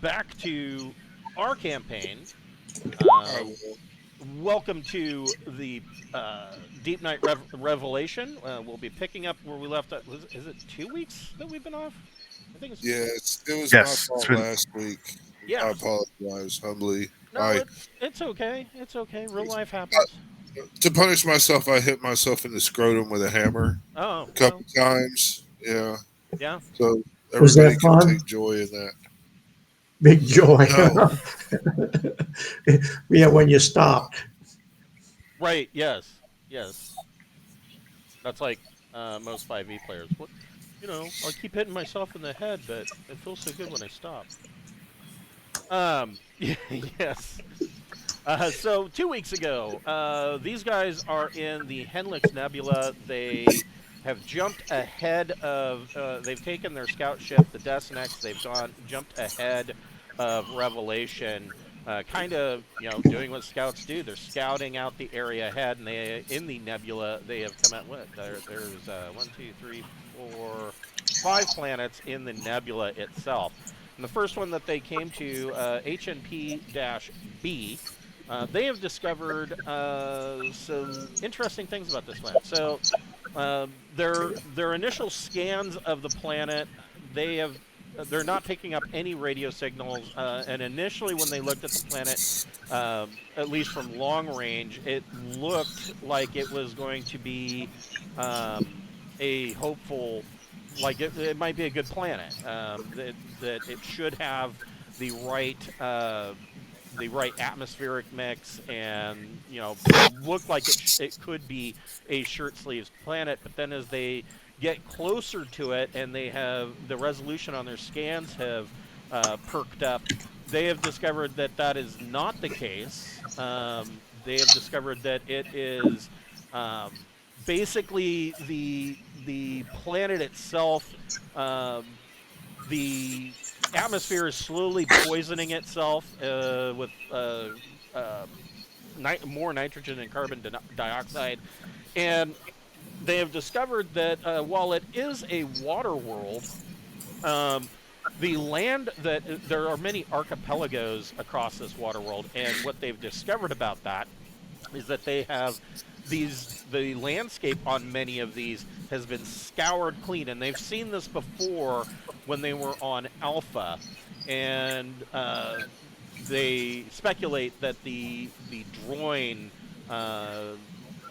back to our campaign. I Uh, will. Welcome to the Deepnight Revelation. We'll be picking up where we left. Is it 2 weeks that we've been off? I think it's Yeah, it was my Yes, it's fault been. last week. I yeah. apologize humbly. No, I it's okay. It's okay. Real life happens. to punish myself, I hit myself in the scrotum with a hammer Oh a couple well, times. Yeah, yeah. so Was that everybody can fun? take joy in that. Big joy. No, Yeah, when you stopped. Right. Yes. Yes. That's like most 5e players. What? I keep hitting myself in the head, but it feels so good when I stop. Yes. So 2 weeks ago, these guys are in the Hennlix Nebula. They have jumped ahead of. They've taken their scout ship, the Destinex. They've jumped ahead of Revelation, kind of doing what scouts do. They're scouting out the area ahead, and they in the nebula they have come out. There's one, two, three, four, 5 planets in the nebula itself. And the first one that they came to, HNP-B, they have discovered some interesting things about this planet. So their initial scans of the planet, they're not picking up any radio signals. And initially, when they looked at the planet, at least from long range, it looked like it was going to be a hopeful, like it might be a good planet. That it should have the right atmospheric mix, and look like it could be a shirt sleeves planet. But then as they get closer to it, and they have the resolution on their scans have perked up, they have discovered that that is not the case. They have discovered that it is basically the planet itself. The atmosphere is slowly poisoning itself with more nitrogen and carbon dioxide. And they have discovered that while it is a water world, um, the land that there are many archipelagos across this water world, and what they've discovered about that is that they have the landscape on many of these has been scoured clean, and they've seen this before when they were on Alpha, and they speculate that the Droyne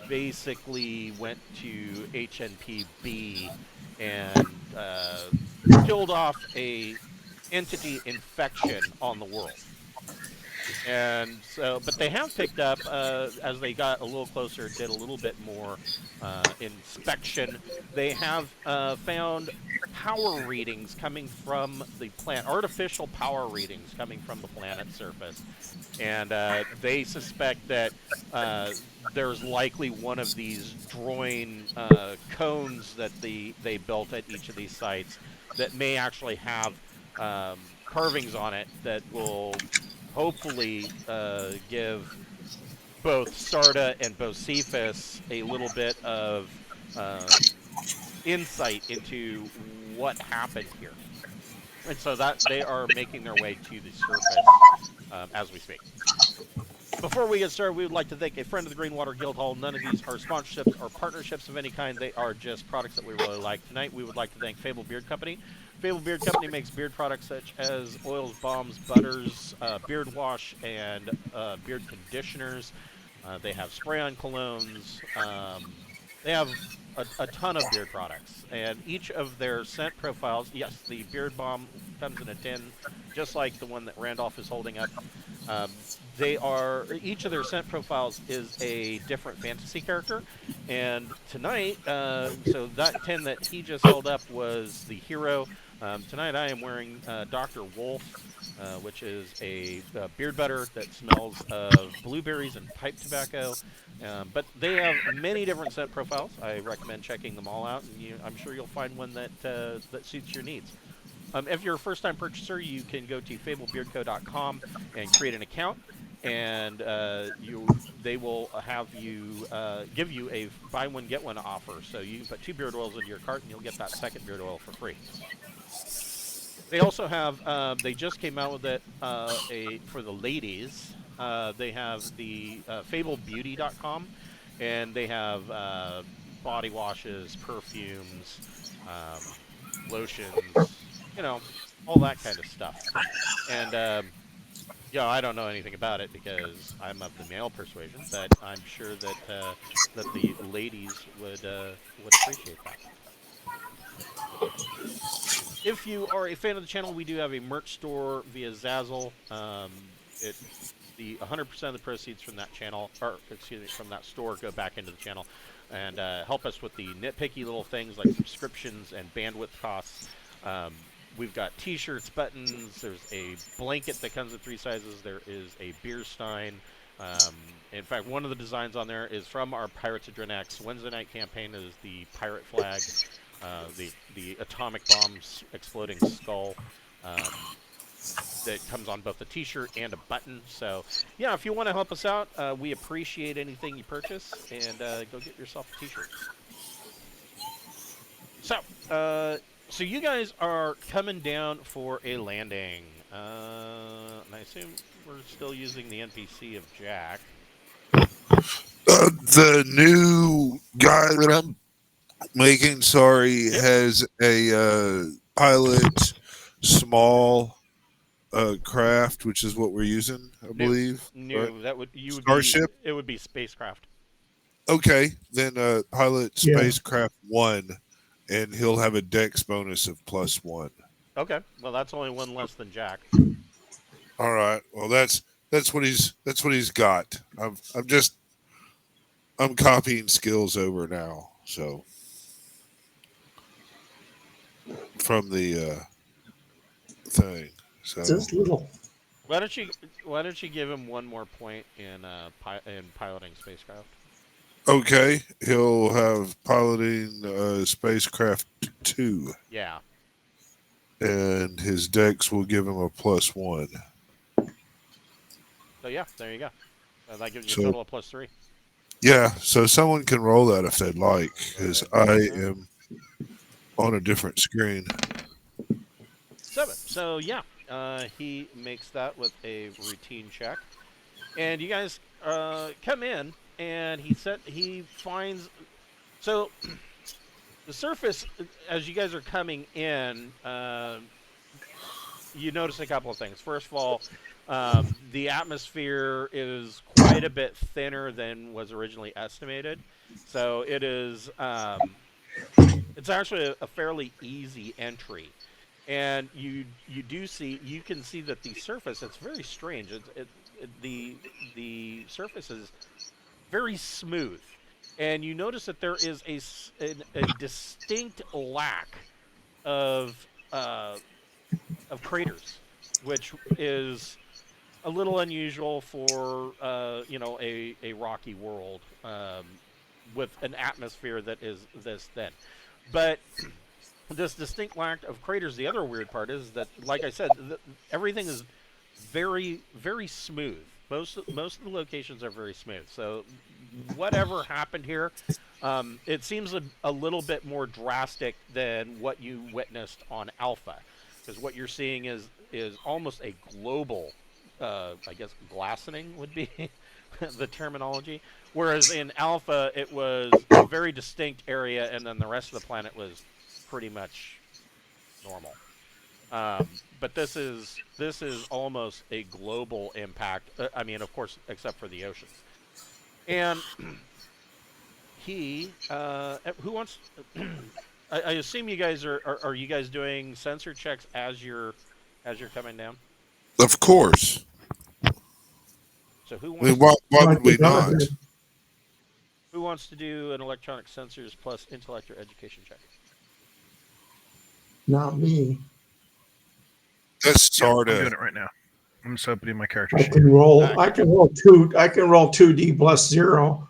basically went to HNP-B and killed off a entity infection on the world. And so, but they have picked up as they got a little closer, did a little bit more inspection. They have found power readings coming from the planet, artificial power readings coming from the planet's surface, and they suspect that there's likely one of these Droyne cones that they built at each of these sites that may actually have carvings on it that will hopefully give both Sarda and Bocephus a little bit of insight into what happened here. And so that they are making their way to the surface as we speak. Before we get started, we would like to thank a friend of the Greenwater Guildhall. None of these are sponsorships or partnerships of any kind. They are just products that we really like. Tonight, we would like to thank Fable Beard Company. Fable Beard Company makes beard products such as oils, balms, butters, beard wash, and beard conditioners. They have spray-on colognes. They have a ton of beard products. And each of their scent profiles, yes, the beard balm comes in a tin, just like the one that Randolph is holding up. Each of their scent profiles is a different fantasy character, and tonight, so that tin that he just held up was the hero. Tonight I am wearing Dr. Wolf, which is a beard butter that smells of blueberries and pipe tobacco. But they have many different scent profiles. I recommend checking them all out, and I'm sure you'll find one that suits your needs. If you're a first-time purchaser, you can go to fablebeardco.com and create an account, and they will have you give you a buy one get one offer. So you can put 2 beard oils into your cart, and you'll get that second beard oil for free. They also have. They just came out with it. For the ladies. They have the FableBeauty.com, and they have body washes, perfumes, um, lotions. You know, all that kind of stuff. And yeah, I don't know anything about it because I'm of the male persuasion, but I'm sure that the ladies would appreciate that. If you are a fan of the channel, we do have a merch store via Zazzle. It the 100% of the proceeds from that channel, or excuse me, from that store, go back into the channel and help us with the nitpicky little things like subscriptions and bandwidth costs. Um, we've got T-shirts, buttons. There's a blanket that comes in 3 sizes. There is a beer stein. In fact, one of the designs on there is from our Pirates of Droyne Wednesday night campaign. Is the pirate flag, the atomic bombs exploding skull. That comes on both a T-shirt and a button. So, yeah, if you want to help us out, we appreciate anything you purchase, and go get yourself a T-shirt. So you guys are coming down for a landing, and I assume we're still using the NPC of Jack. The new guy that I'm making, has a pilot small craft, which is what we're using, I believe. No, right? that would you would Starship? Be, it would be spacecraft. Okay, then pilot Yeah. spacecraft 1, and he'll have a dex bonus of +1. Okay, well that's only one less than Jack. All right. Well, that's what he's got. I'm copying skills over now. So from the thing. So Just little. Why don't you give him one more point in piloting spacecraft? okay, he'll have piloting spacecraft 2. Yeah. And his dex will give him a +1. So yeah, there you go. That gives you So- a total of +3. Yeah, so someone can roll that if they'd like, because I am on a different screen. 7. So yeah, he makes that with a routine check, and you guys come in, and he finds. So the surface, as you guys are coming in, you notice a couple of things. First of all, the atmosphere is quite a bit thinner than was originally estimated. So it is, it's actually a fairly easy entry. And you can see that the surface, it's very strange. The surface is very smooth. And you notice that there is a distinct lack of craters, which is a little unusual for a rocky world with an atmosphere that is this thin. But this distinct lack of craters. The other weird part is that, like I said, everything is very, very smooth. Most of the locations are very smooth. So whatever happened here, it seems a little bit more drastic than what you witnessed on Alpha, because what you're seeing is almost a global, I guess, glassing would be the terminology. Whereas in Alpha, it was a very distinct area, and then the rest of the planet was pretty much normal. But this is almost a global impact. I mean, of course, except for the ocean. And who wants? I assume you guys are you guys doing sensor checks as you're coming down? Of course. So who I mean, wants? why would we not? Who wants to do an electronic sensors plus intellect or education check? Not me. That's Yeah, I'm sort doing of. it right now. I'm just opening my character I sheet. can roll. I can roll 2. I can roll 2D plus 0.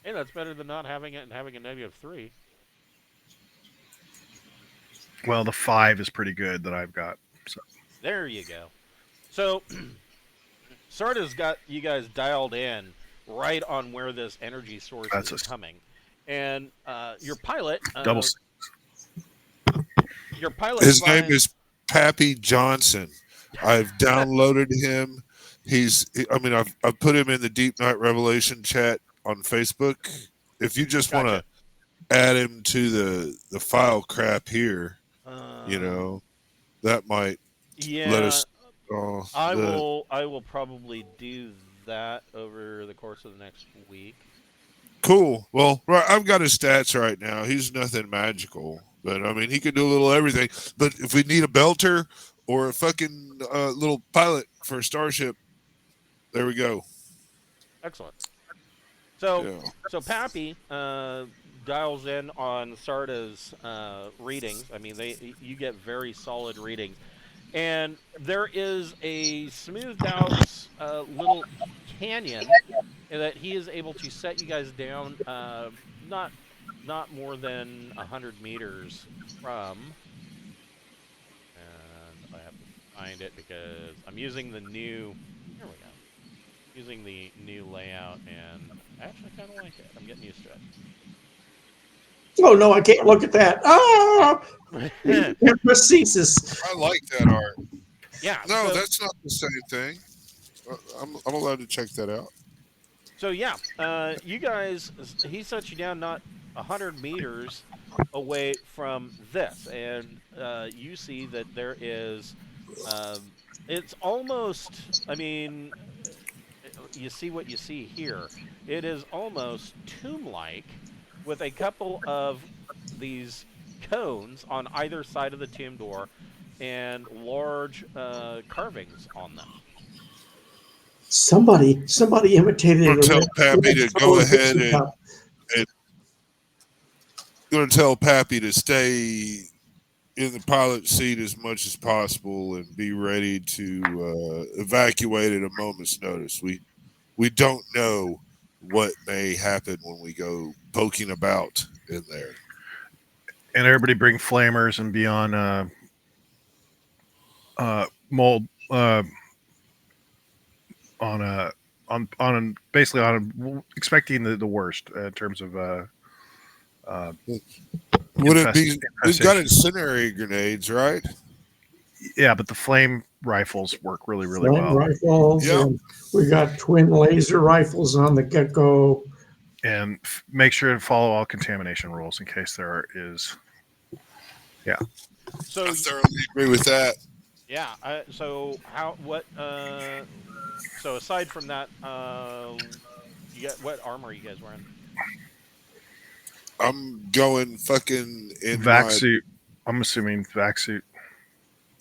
Hey, that's better than not having it and having a -3. Well, the 5 is pretty good that I've got. So There you go. So, Sarda's got you guys dialed in right on where this energy source That's is a- coming. And your pilot, double. your pilot His name finds, is Pappy Johnson. I've downloaded him. I've put him in the Deepnight Revelation chat on Facebook. If you just want gotcha. to add him to the file crap here, that might let Yeah, us. Oh, I will probably do that over the course of the next week. cool. Well, right, I've got his stats right now. He's nothing magical, but I mean, he can do a little everything. But if we need a belter or a fucking little pilot for a starship, there we go. Excellent. So, Yeah. so Pappy dials in on Sarda's readings. I mean, you get very solid readings, and there is a smoothed out little canyon that he is able to set you guys down not more than 100 meters from. And I have to find it because I'm using the new. Here we go. Using the new layout, and I actually kind of like it. I'm getting used to Oh no, I can't look at that. Ah, it. prosthesis. I like that art. Yeah. No, So, that's not the same thing. I'm allowed to check that out. so yeah, you guys, he sets you down not 100 meters away from this, and you see that there is. It's almost. I mean, you see what you see here. It is almost tomb-like, with a couple of these cones on either side of the tomb door, and large carvings on them. Somebody imitated I'm a gonna tell red, Pappy to go ahead Dixie and cup. gonna tell Pappy to stay in the pilot seat as much as possible and be ready to evacuate at a moment's notice. We don't know what may happen when we go poking about in there. And everybody bring flamers and be on mold on basically on expecting the worst in terms of Would it be? We've got infestation. incendiary grenades, right? Yeah, but the flame rifles work really Flame well. rifles. Yep. And we got twin laser rifles on the get-go. And make sure to follow all contamination rules in case there is. Yeah. So I thoroughly agree with that. yeah. So how? What? So aside from that, you got what armor are you guys wearing? I'm going fucking in Vac my. suit. I'm assuming vac suit.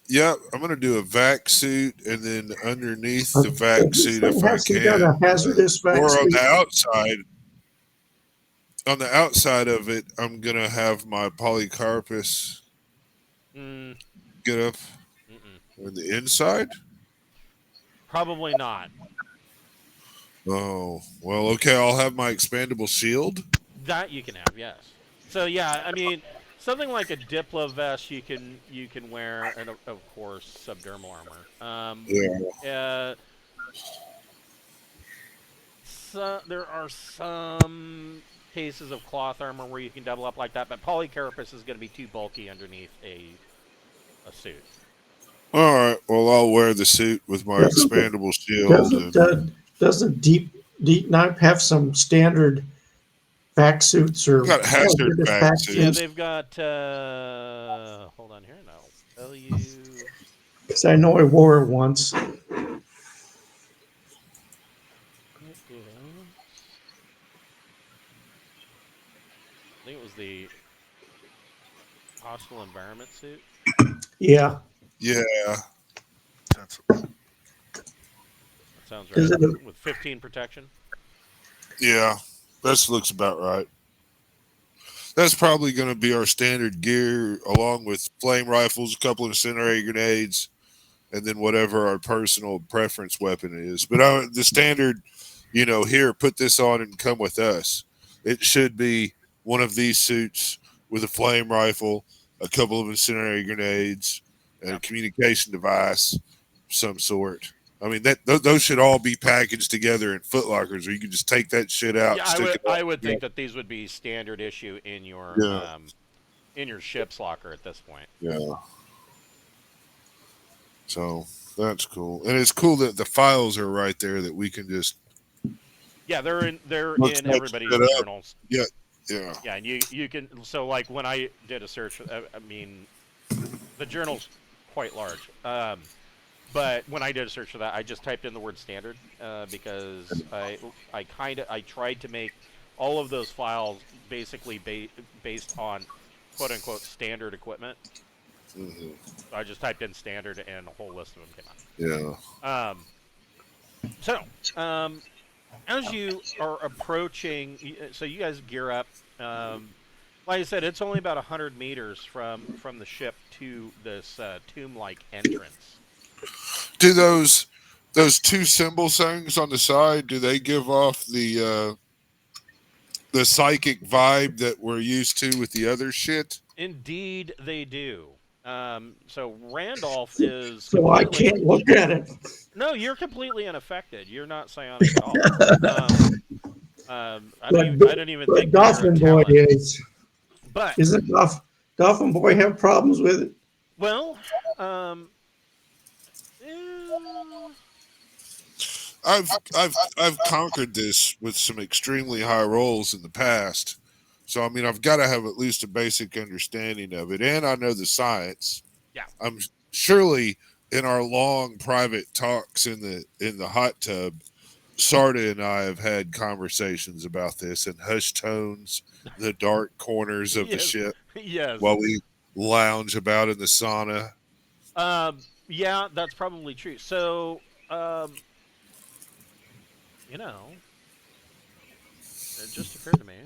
Yep, I'm gonna do a vac suit, and then underneath the vac suit, if I Has he got a can, hazardous or on vaccine? the outside. On the outside of it, I'm gonna have my polycarpus Mm, get up. mm-mm. On the inside. Probably not. Oh well, okay. I'll have my expandable shield. That you can have, yes. So yeah, I mean, something like a Diplo vest you can wear, and of course subdermal armor. Yeah. So there are some cases of cloth armor where you can double up like that, but polycarapace is going to be too bulky underneath a suit. All right. Well, I'll wear the suit with my expandable shield. Doesn't Deepnight have some standard vac suits or Got hazard hazardous vac vac suits. Yeah, suits? they've got. Hold on here, and I'll tell you. Because I know I wore it once. It is. I think it was the hostile environment suit. Yeah. Yeah. That's That sounds Is right. it With 15 protection. Yeah. That looks about right. That's probably going to be our standard gear, along with flame rifles, a couple of incendiary grenades, and then whatever our personal preference weapon is. But the standard, here, put this on and come with us. It should be one of these suits with a flame rifle, a couple of incendiary grenades, and a communication device of some sort. I mean, those should all be packaged together in footlockers, or you can just take that shit out. Yeah, and stick it I up. would think that these would be standard issue in your Yeah. in your ship's locker at this point. Yeah. So that's cool, and it's cool that the files are right there that we can just Yeah, they're in look that everybody's shit up. journals. Yeah, yeah. Yeah, and you can, so like when I did a search, I mean, the journal's quite large. But when I did a search for that, I just typed in the word standard because I tried to make all of those files basically based on quote unquote standard equipment. Hmm. So I just typed in standard and a whole list of them came Yeah. out. So as you are approaching, so you guys gear up. Like I said, it's only about 100 meters from the ship to this tomb-like entrance. Do those two symbol things on the side? Do they give off the psychic vibe that we're used to with the other shit? Indeed, they do. So Randolph is So I completely. can't look at it. No, you're completely unaffected. You're not psionic at all. I don't even But think that you're a Dolphin Boy talent. is. But Isn't Dolphin Boy have problems with it? well, I've conquered this with some extremely high rolls in the past. So I mean, I've got to have at least a basic understanding of it, and I know the science. Yeah. I'm surely in our long private talks in the hot tub, Sarda and I have had conversations about this in hushed tones, the dark corners of the Yes. ship, yes. while we lounge about in the sauna. Yeah, that's probably true. So, you know, it just occurred to me.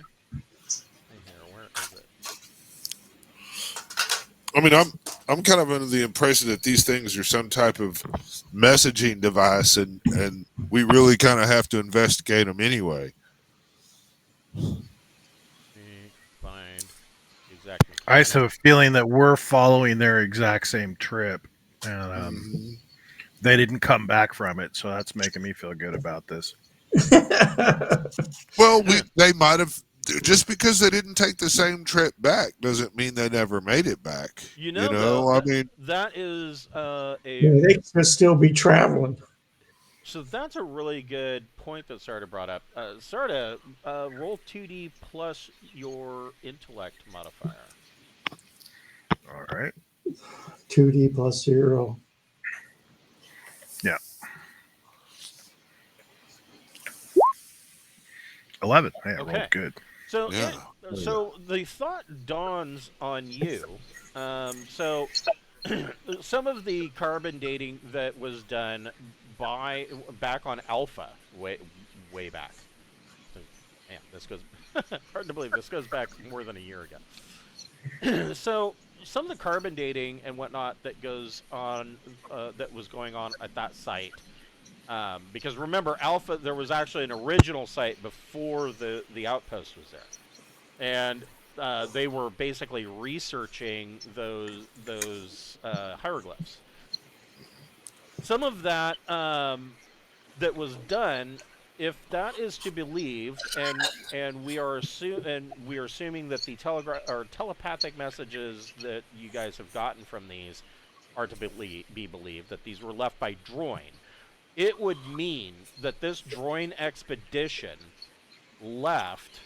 Here, where is it? I mean, I'm kind of under the impression that these things are some type of messaging device, and we really kind of have to investigate them anyway. Find exact. I just have a feeling that we're following their exact same trip, and they didn't come back from it, so that's making me feel good about this. Well, they might have. Just because they didn't take the same trip back doesn't mean they never made it back. You know, though, I mean, that is They could still be traveling. So that's a really good point that Sarda brought up. Sarda, roll 2d plus your intellect modifier. All right. 2D plus 0. Yeah. 11. Hey, I rolled good. So, yeah. So the thought dawns on you. So some of the carbon dating that was done back on Alpha, way back. Man, this goes hard to believe. This goes back more than a year ago. So some of the carbon dating and whatnot that goes on, that was going on at that site. Because remember, Alpha, there was actually an original site before the outpost was there, and they were basically researching those hieroglyphs. Some of that that was done, if that is to be believed, and we are assuming that the telepathic messages that you guys have gotten from these are to be believed, that these were left by Droyne. It would mean that this Droyne expedition left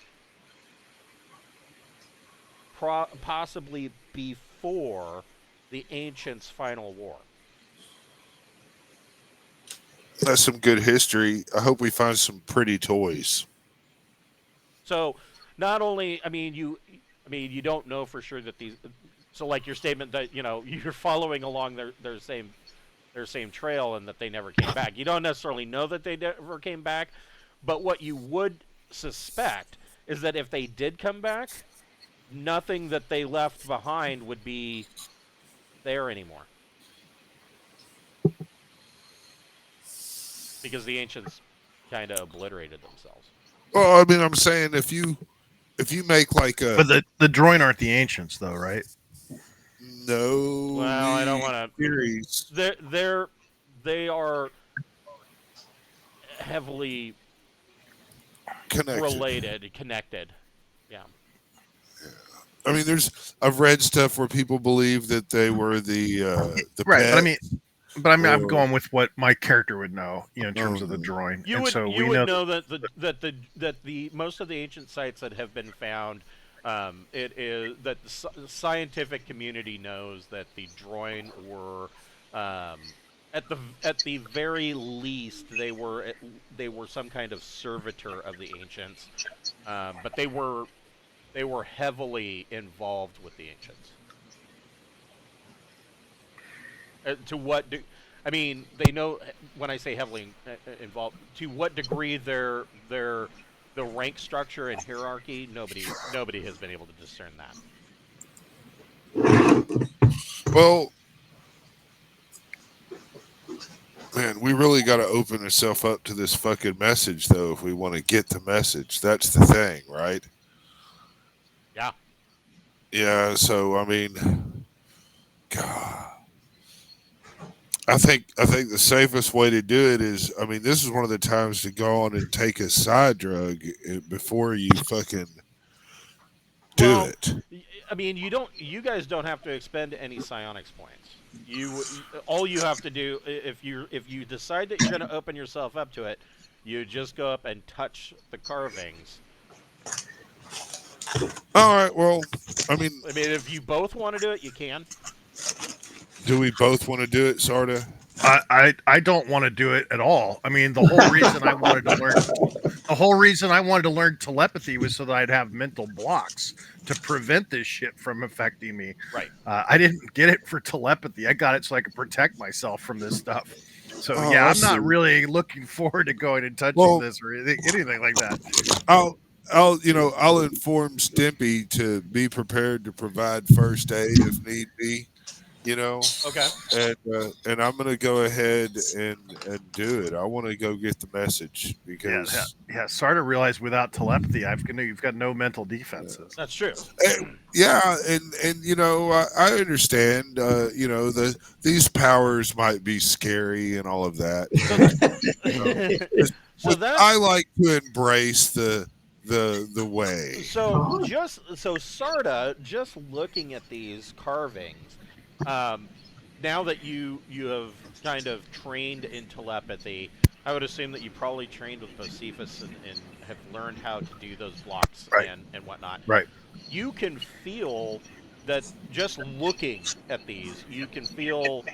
possibly before the Ancients' final war. That's some good history. I hope we find some pretty toys. So, not only, you don't know for sure that these. So, like your statement that you're following along their same trail and that they never came back. You don't necessarily know that they never came back, but what you would suspect is that if they did come back, nothing that they left behind would be there anymore. Because the ancients kind of obliterated themselves. Well, I mean, I'm saying if you make like a, But the Droyne aren't the ancients, though, right? no. Well, I don't want to. Series. They are heavily Connected. connected. Yeah. I mean, I've read stuff where people believe that they were the Right, pet. I'm or- going with what my character would know, in terms of the Mhm. droid. You And would so you we would know know that the most of the ancient sites that have been found, it is that the scientific community knows that the Droyne were, at the very least, they were some kind of servitor of the ancients, but they were heavily involved with the ancients. To what I mean, they know when I say heavily involved. To what degree their the rank structure and hierarchy, nobody has been able to discern that. Well, man, we really got to open ourselves up to this fucking message, though, if we want to get the message. That's the thing, right? Yeah. Yeah. So, I mean, God. I think the safest way to do it is, I mean, this is one of the times to go on and take a side drug before you fucking do Well, it. I mean, you guys don't have to expend any psionics points. All you have to do, if you decide that you're going to open yourself up to it, you just go up and touch the carvings. All right. Well, I mean, If you both want to do it, you can. do we both want to do it, sorta? I don't want to do it at all. I mean, the whole reason I wanted to learn telepathy was so that I'd have mental blocks to prevent this shit from affecting me. Right. I didn't get it for telepathy. I got it so I could protect myself from this stuff. So Oh, yeah, I I'm not see. really looking forward to going and touching Well- this or anything like that. I'll inform Stimpy to be prepared to provide first aid if need be. Okay. And I'm gonna go ahead and do it. I want to go get the message because Started to realize without telepathy, you've got no mental defenses. That's true. yeah, and I understand. These powers might be scary and all of that. So But I like to embrace the way. So Sarda, just looking at these carvings, now that you have kind of trained in telepathy, I would assume that you probably trained with Bocephus and have learned how to do those blocks Right. and whatnot. Right. You can feel that just looking at these, you can feel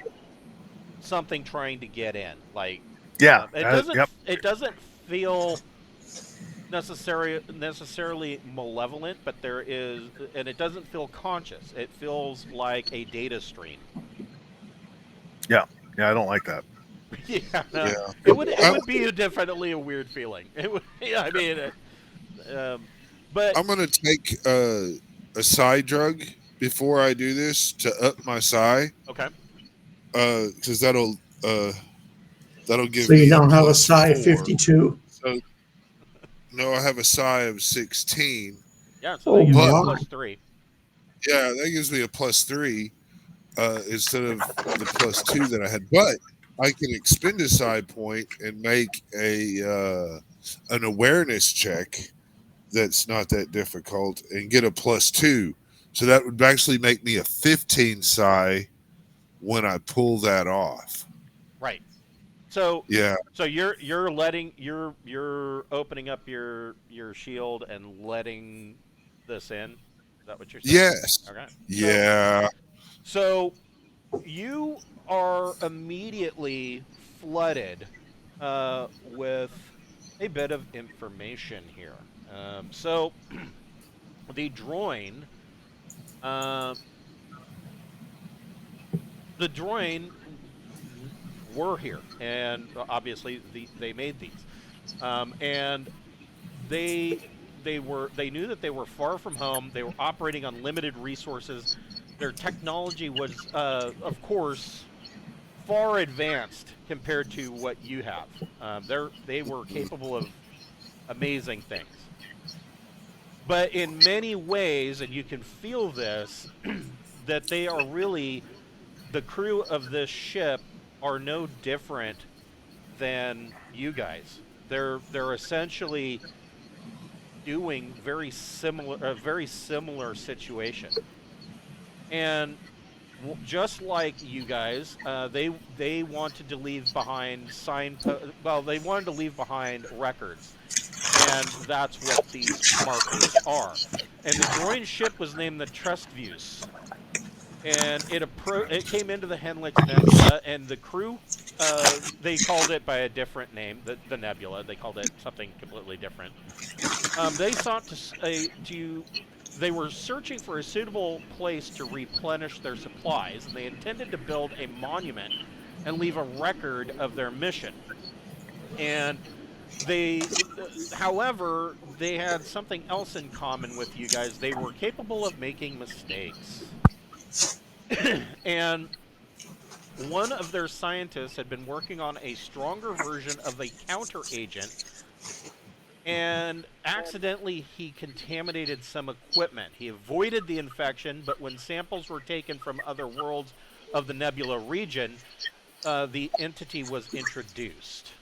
something trying to get in. Like, Yeah. it doesn't feel necessarily malevolent, but there is, and it doesn't feel conscious. It feels like a data stream. Yeah, I don't like that. Yeah, Yeah. it would be definitely a weird feeling. It would. Yeah, I mean, but I'm gonna take a psi drug before I do this to up my psi. okay. Because that'll give So me you don't have a plus psi 4. 52. So no, I have a psi of 16. Yeah, so that gives you a my. +3. Yeah, that gives me a +3 instead of the +2 that I had. But I can expend a psi point and make an awareness check that's not that difficult and get a +2. So that would actually make me a 15 psi when I pull that off. Right. So Yeah. So you're opening up your shield and letting this in. Is that what you're saying? Yes. Okay. Yeah. So you are immediately flooded with a bit of information here. So the Droyne, the Droyne were here, and obviously they made these, and they knew that they were far from home. They were operating on limited resources. Their technology was, of course, far advanced compared to what you have. They were capable of amazing things. But in many ways, and you can feel this, that they are really, the crew of this ship are no different than you guys. They're essentially doing a very similar situation. And just like you guys, they wanted to leave behind they wanted to leave behind records, and that's what these markers are. And the Droyne ship was named the Trustviews, and it came into the Hennlix Nebula, and the crew, they called it by a different name, the Nebula. They called it something completely different. They sought they were searching for a suitable place to replenish their supplies, and they intended to build a monument and leave a record of their mission. And however, they had something else in common with you guys. They were capable of making mistakes. And one of their scientists had been working on a stronger version of a counter agent, and accidentally he contaminated some equipment. He avoided the infection, but when samples were taken from other worlds of the Nebula region, the entity was introduced.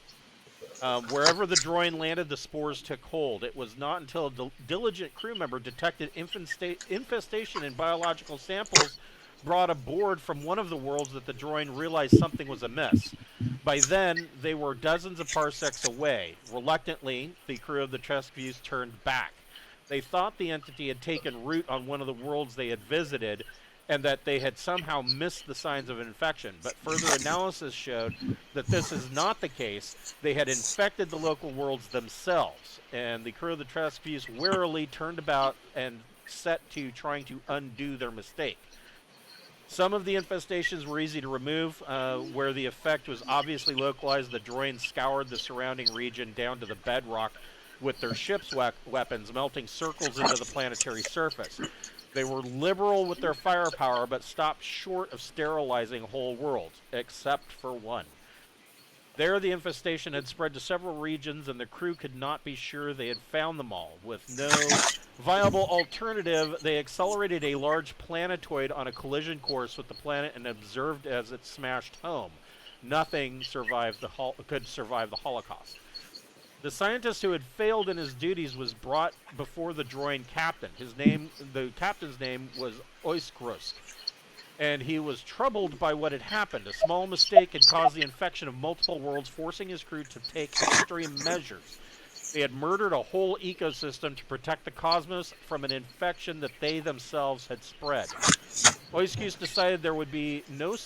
Wherever the Droyne landed, the spores took hold. It was not until a diligent crew member detected infestation in biological samples brought aboard from one of the worlds that the Droyne realized something was amiss. By then, they were dozens of parsecs away. Reluctantly, the crew of the Trustviews turned back. They thought the entity had taken root on one of the worlds they had visited, and that they had somehow missed the signs of infection. But further analysis showed that this is not the case. They had infected the local worlds themselves, and the crew of the Trustviews warily turned about and set to trying to undo their mistake. Some of the infestations were easy to remove. Where the effect was obviously localized, the Droyne scoured the surrounding region down to the bedrock with their ship's weapons, melting circles into the planetary surface. They were liberal with their firepower, but stopped short of sterilizing whole worlds, except for one. There, the infestation had spread to several regions, and the crew could not be sure they had found them all. With no viable alternative, they accelerated a large planetoid on a collision course with the planet and observed as it smashed home. Nothing could survive the Holocaust. The scientist who had failed in his duties was brought before the Droyne captain. The captain's name was Oiskrusk, and he was troubled by what had happened. A small mistake had caused the infection of multiple worlds, forcing his crew to take extreme measures. They had murdered a whole ecosystem to protect the cosmos from an infection that they themselves had spread. Oiskrusk decided there would be no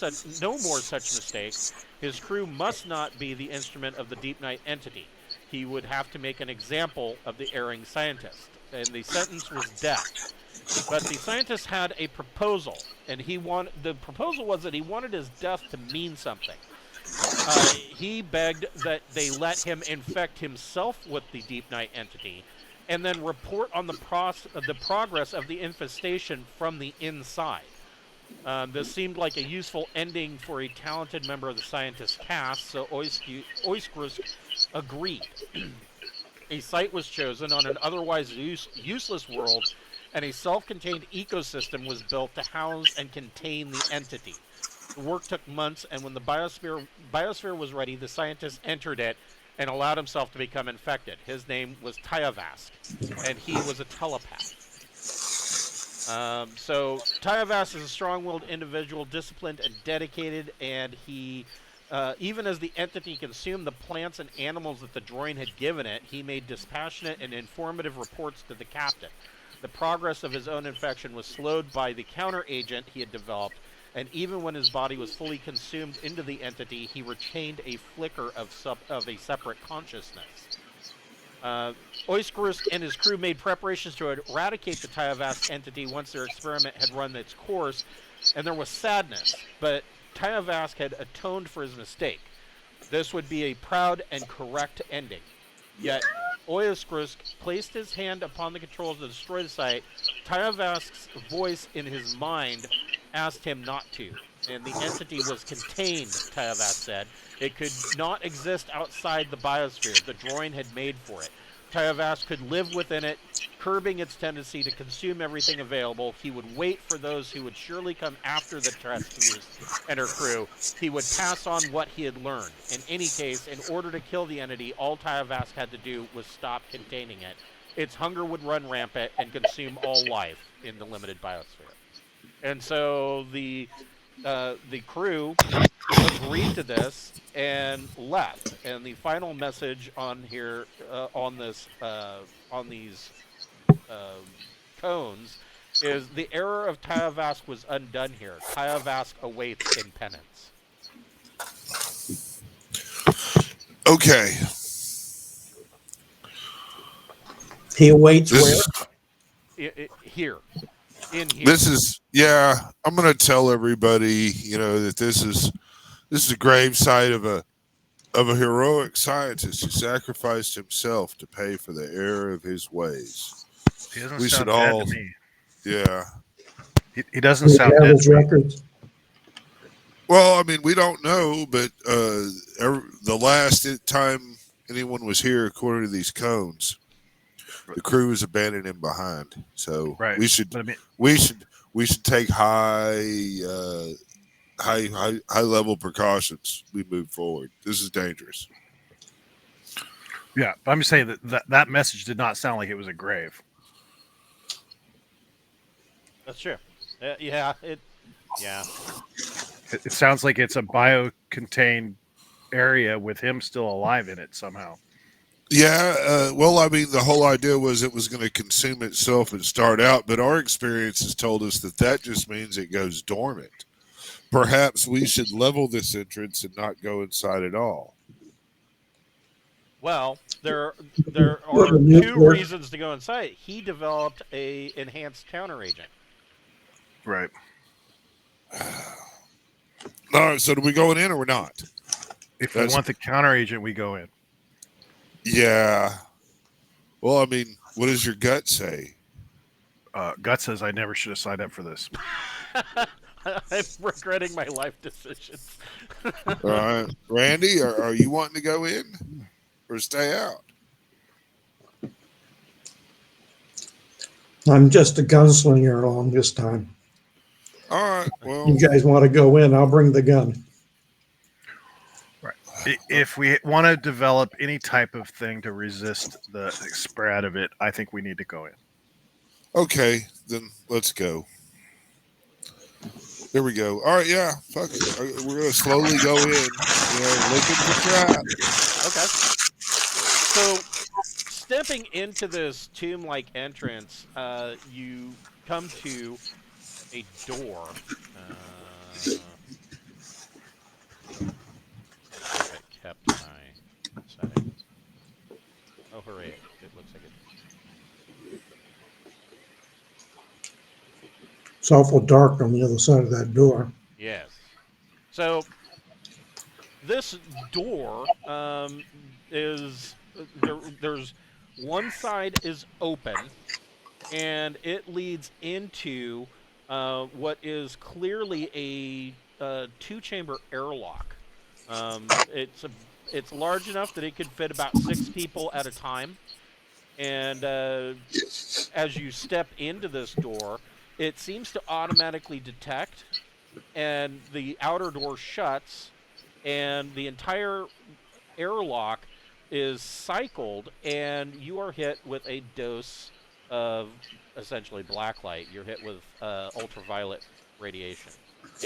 more such mistakes. His crew must not be the instrument of the Deepnight entity. He would have to make an example of the erring scientist, and the sentence was death. But the scientist had a proposal, and the proposal was that he wanted his death to mean something. He begged that they let him infect himself with the Deepnight entity, and then report on the progress of the infestation from the inside. This seemed like a useful ending for a talented member of the scientist's cast, so Oiskrusk agreed. A site was chosen on an otherwise useless world, and a self-contained ecosystem was built to house and contain the entity. The work took months, and when the biosphere was ready, the scientist entered it and allowed himself to become infected. His name was Tyavask, and he was a telepath. So Tyavask is a strong-willed individual, disciplined and dedicated, and he, even as the entity consumed the plants and animals that the Droyne had given it, he made dispassionate and informative reports to the captain. The progress of his own infection was slowed by the counter-agent he had developed, and even when his body was fully consumed into the entity, he retained a flicker of a separate consciousness. Oiskrusk and his crew made preparations to eradicate the Tyavask entity once their experiment had run its course, and there was sadness, but Tyavask had atoned for his mistake. This would be a proud and correct ending. Yet, Oiskrusk placed his hand upon the controls to destroy the site. Tyavask's voice in his mind asked him not to, and the entity was contained, Tyavask said. It could not exist outside the biosphere the Droyne had made for it. Tyavask could live within it, curbing its tendency to consume everything available. He would wait for those who would surely come after the Trustviews and her crew. He would pass on what he had learned. In any case, in order to kill the entity, all Tyavask had to do was stop containing it. its hunger would run rampant and consume all life in the limited biosphere. And so the crew agreed to this and left. And the final message on here on these uh, cones is the error of Tyavask was undone here. Tyavask awaits in penance. Okay. He awaits This where? Here. In here. This is, yeah. I'm gonna tell everybody, that this is a grave site of a heroic scientist who sacrificed himself to pay for the error of his ways. He doesn't We sound should dead all, to me. yeah. He doesn't We sound have dead his to me. records. Well, I mean, we don't know, but the last time anyone was here, according to these cones, the crew was abandoned him behind. So Right. we should But I mean, we should take high level precautions. We move forward. This is dangerous. yeah, but I'm just saying that message did not sound like it was a grave. That's true. Yeah. It sounds like it's a bio-contained area with him still alive in it somehow. Yeah, well, I mean, the whole idea was it was going to consume itself and start out, but our experience has told us that just means it goes dormant. Perhaps we should level this entrance and not go inside at all. Well, there Well, are the two nuclear- reasons to go inside. He developed a enhanced counter agent. Right. All right, so do we going in or we're not? If we That's- want the counter agent, we go in. Yeah. Well, I mean, what does your gut say? Gut says I never should have signed up for this. I'm regretting my life decisions. All right, Randy, are you wanting to go in or stay out? I'm just a gunslinger along this time. All right, well, You guys want to go in? I'll bring the gun. If we want to develop any type of thing to resist the spread of it, I think we need to go in. okay, then let's go. There we go. All right, yeah, fuck it. We're going to slowly go in, looking for traps. Okay. So, stepping into this tomb-like entrance, you come to a door. If I kept my settings. Oh, hooray. It looks like it. It's awful dark on the other side of that door. Yes. So, this door is... There's one side is open, and it leads into what is clearly a two-chamber airlock. It's large enough that it could fit about 6 people at a time. And as you step into this door, it seems to automatically detect, and the outer door shuts, and the entire airlock is cycled, and you are hit with a dose of essentially blacklight. You're hit with ultraviolet radiation.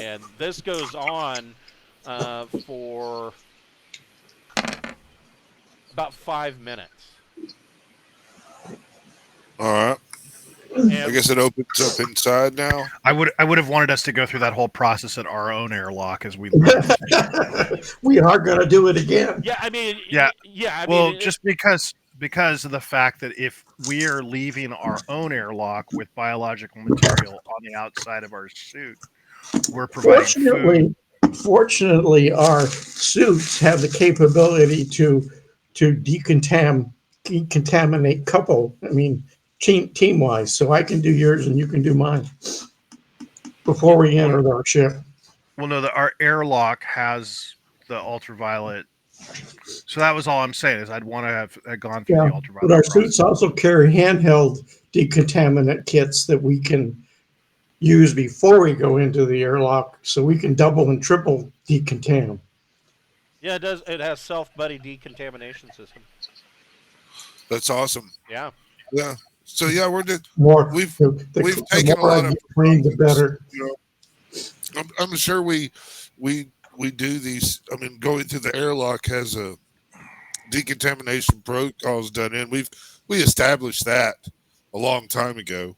And this goes on for about 5 minutes. All right. And I guess it opens up inside now. I would have wanted us to go through that whole process at our own airlock as we. We are going to do it again. yeah, I mean, Yeah. I Well, mean, just because of the fact that if we are leaving our own airlock with biological material on the outside of our suit, we're providing food. Fortunately, our suits have the capability to decontaminate couple. I mean, team wise. So I can do yours and you can do mine before we enter our ship. Well, no, our airlock has the ultraviolet. So that was all I'm saying is I'd want to have gone through Yeah, the ultraviolet. but our process. suits also carry handheld decontaminant kits that we can use before we go into the airlock, so we can double and triple decontam. yeah, it does. It has self-buddy decontamination system. That's awesome. Yeah. Yeah. So yeah, we're just More, we've the we've taken a more I lot of get cleaned, the precautions, better. you know. I'm sure we do these. I mean, going through the airlock has a decontamination protocols done in. We established that a long time ago.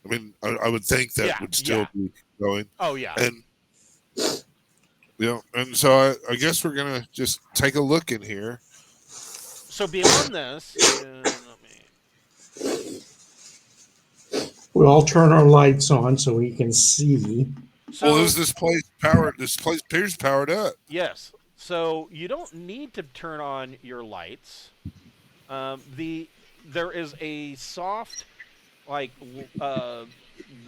I mean, I would think that Yeah, would still yeah. be going, Oh yeah. and and so I guess we're gonna just take a look in here. So beyond this, let me. We all turn our lights on so we can see. Well, So is this place powered? This place appears powered up. yes. So you don't need to turn on your lights. There is a soft, like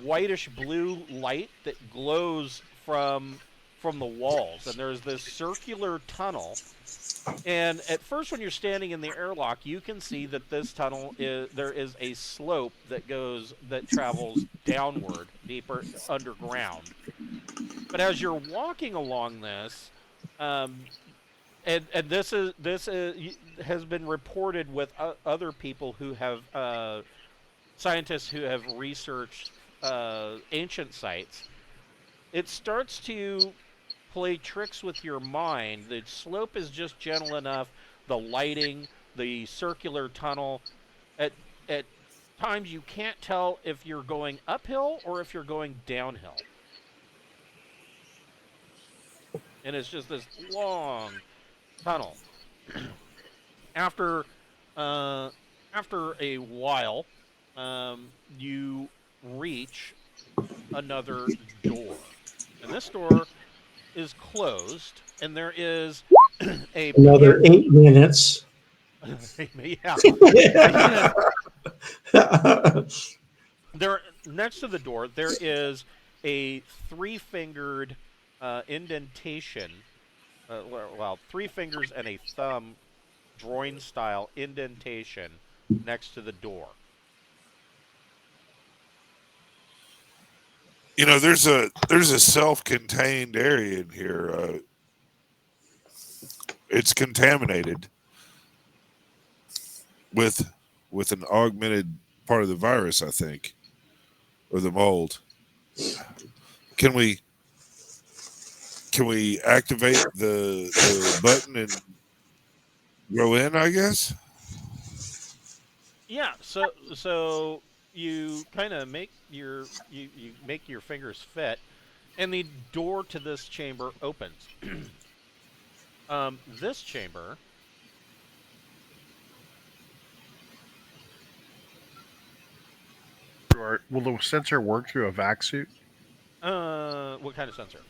whitish blue light that glows from the walls, and there's this circular tunnel. And at first, when you're standing in the airlock, you can see that this tunnel there is a slope that travels downward, deeper underground. But as you're walking along this, um, and has been reported with other people who have scientists who have researched ancient sites. It starts to play tricks with your mind. The slope is just gentle enough. The lighting, the circular tunnel. At times you can't tell if you're going uphill or if you're going downhill. And it's just this long tunnel. After after a while, you reach another door, and this door is closed, and there is a Another 8 minutes. yeah. There, next to the door, there is a three-fingered indentation. Well, three fingers and a thumb, Droyne-style indentation next to the door. You know, there's a self-contained area in here. It's contaminated with an augmented part of the virus, I think, or the mold. Can we activate the button and go in? I guess. Yeah. So you kind of make you make your fingers fit, and the door to this chamber opens. This chamber. Will the sensor work through a vac suit? What kind of sensor?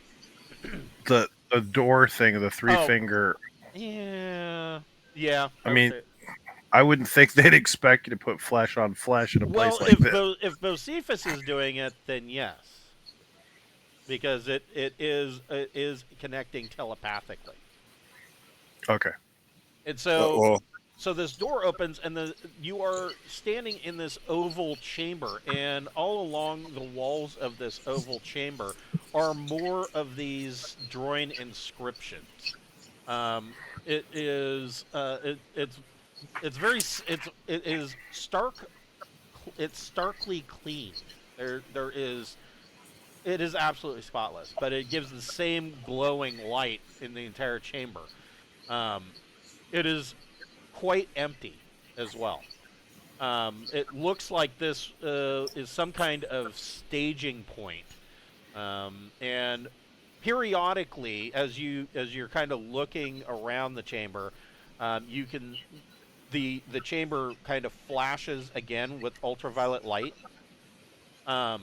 The door thing, the three Oh. finger. Yeah. I mean, I wouldn't think they'd expect you to put flesh on flesh in a place like this. If Bocephus is doing it, then yes, because it is connecting telepathically. Okay. And so Well, so this door opens, and you are standing in this oval chamber, and all along the walls of this oval chamber are more of these Droyne inscriptions. It is starkly clean. It is absolutely spotless, but it gives the same glowing light in the entire chamber. It is quite empty as well. It looks like this is some kind of staging point, and periodically, as you're kind of looking around the chamber, you can the chamber kind of flashes again with ultraviolet light. And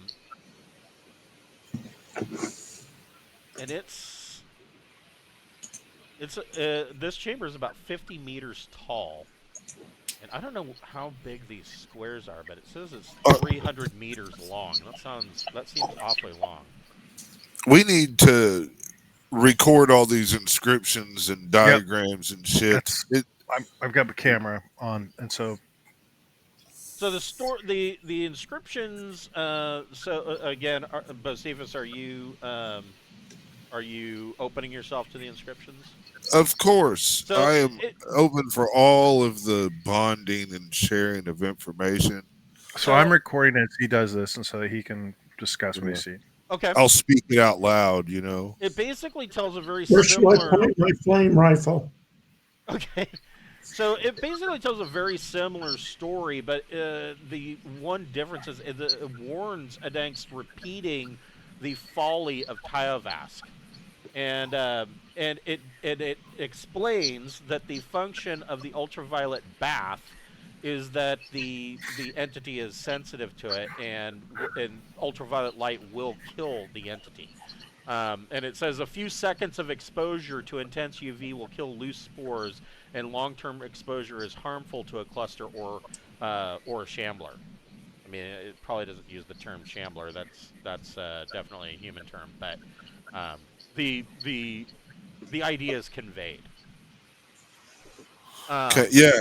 this chamber is about 50 meters tall, and I don't know how big these squares are, but it says it's 300 meters long. That seems awfully long. we need to record all these inscriptions and diagrams and shit. I've got the camera on, and so the inscriptions. Again, Bocephus, are you opening yourself to the inscriptions? Of course, So I am open for all of the bonding and sharing of information. So I'm recording as he does this, and so that he can discuss what he sees. Okay. I'll speak it out loud, you know. It basically tells a very Where shall I similar. point my flame rifle? Okay. So it basically tells a very similar story, but the one difference is it warns against repeating the folly of Tyovask. And it explains that the function of the ultraviolet bath is that the entity is sensitive to it, and ultraviolet light will kill the entity. And it says a few seconds of exposure to intense UV will kill loose spores, and long-term exposure is harmful to a cluster or a shambler. I mean, it probably doesn't use the term shambler. That's definitely a human term, but the idea is conveyed. Okay, yeah,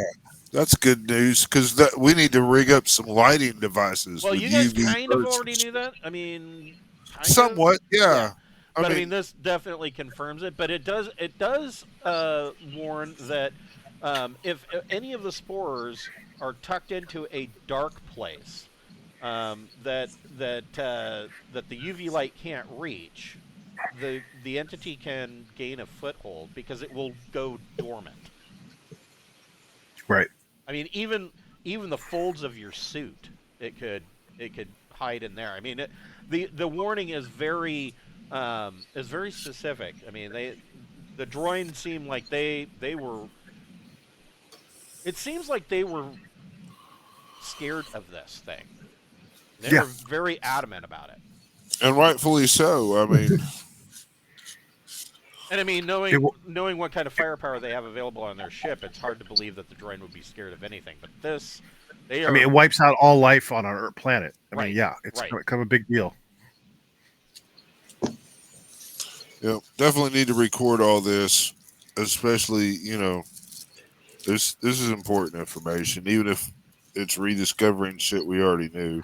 that's good news because we need to rig up some lighting devices. Well, with you guys UV kind of bursts already and knew that. I mean, kind somewhat, of. yeah. But I mean, this definitely confirms it. But it does warn that if any of the spores are tucked into a dark place that the UV light can't reach, the entity can gain a foothold because it will go dormant. Right. I mean, even the folds of your suit, it could hide in there. I mean, the warning is very specific. I mean, the Droyne seemed like they were. It seems like they were scared of this thing. They were very adamant about it. And rightfully so. I mean, and I mean, knowing what kind of firepower they have available on their ship, it's hard to believe that the Droyne would be scared of anything. But this, they are. I mean, it wipes out all life on our planet. I Right, mean, yeah, it's right. kind of a big deal. yeah, definitely need to record all this, especially this is important information, even if it's rediscovering shit we already knew.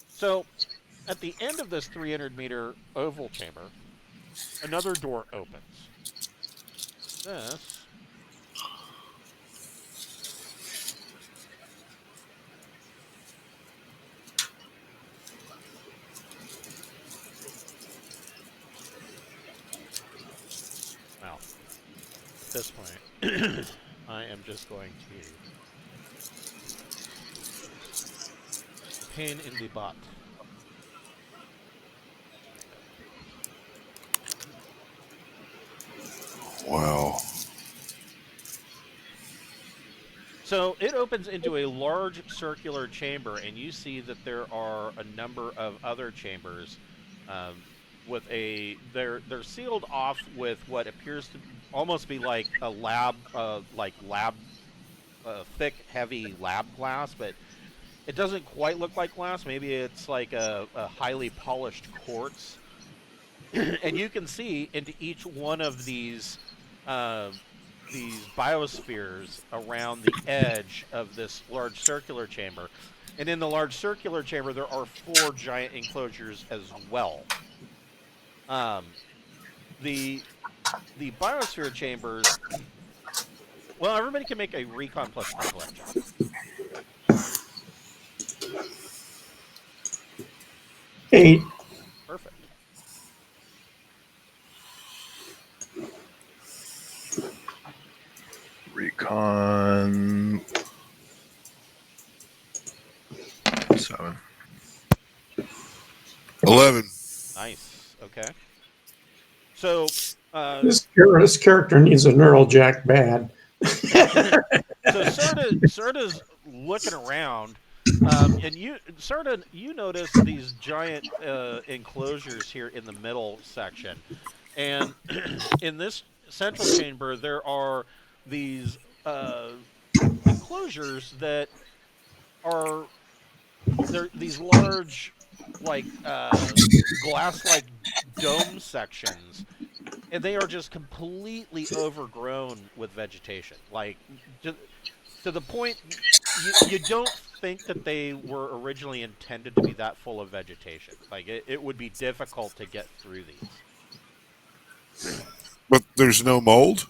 So, at the end of this 300-meter oval chamber, another door opens. This well, at this point, I am just going to pain in the butt. Wow. So it opens into a large circular chamber, and you see that there are a number of other chambers. They're sealed off with what appears to almost be like a lab, thick, heavy lab glass, but it doesn't quite look like glass. Maybe it's like a highly polished quartz. And you can see into each one of these biospheres around the edge of this large circular chamber. And in the large circular chamber, there are 4 giant enclosures as well. The biosphere chambers. Well, everybody can make a recon plus intellect check. Eight. Perfect. Recon 7. 11. Nice. Okay. So This character needs a neural jack bad. so Serta's looking around, and you notice these giant enclosures here in the middle section, and in this central chamber there are these enclosures that are these large, like glass-like dome sections. And they are just completely overgrown with vegetation. Like, to the point, you don't think that they were originally intended to be that full of vegetation. Like, it would be difficult to get through these. But there's no mold?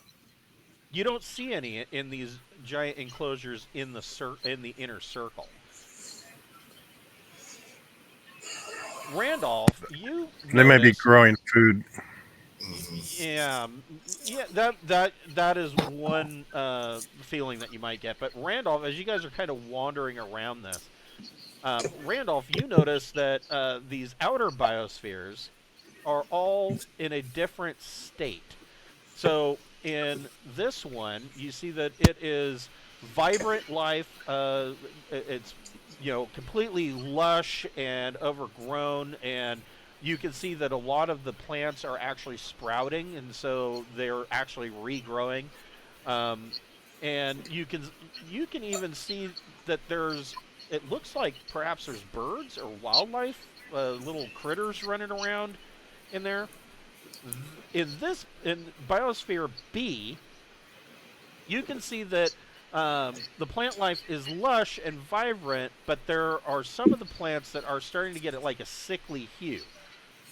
You don't see any in these giant enclosures in the inner circle. Randolph, you They may be notice, growing food. yeah, that is one feeling that you might get. But Randolph, as you guys are kind of wandering around this, Randolph, you notice that these outer biospheres are all in a different state. So in this one, you see that it is vibrant life. It's completely lush and overgrown, and you can see that a lot of the plants are actually sprouting, and so they're actually regrowing. Um, and you can even see that there's. It looks like perhaps there's birds or wildlife, little critters running around in there. In Biosphere B, you can see that the plant life is lush and vibrant, but there are some of the plants that are starting to get like a sickly hue.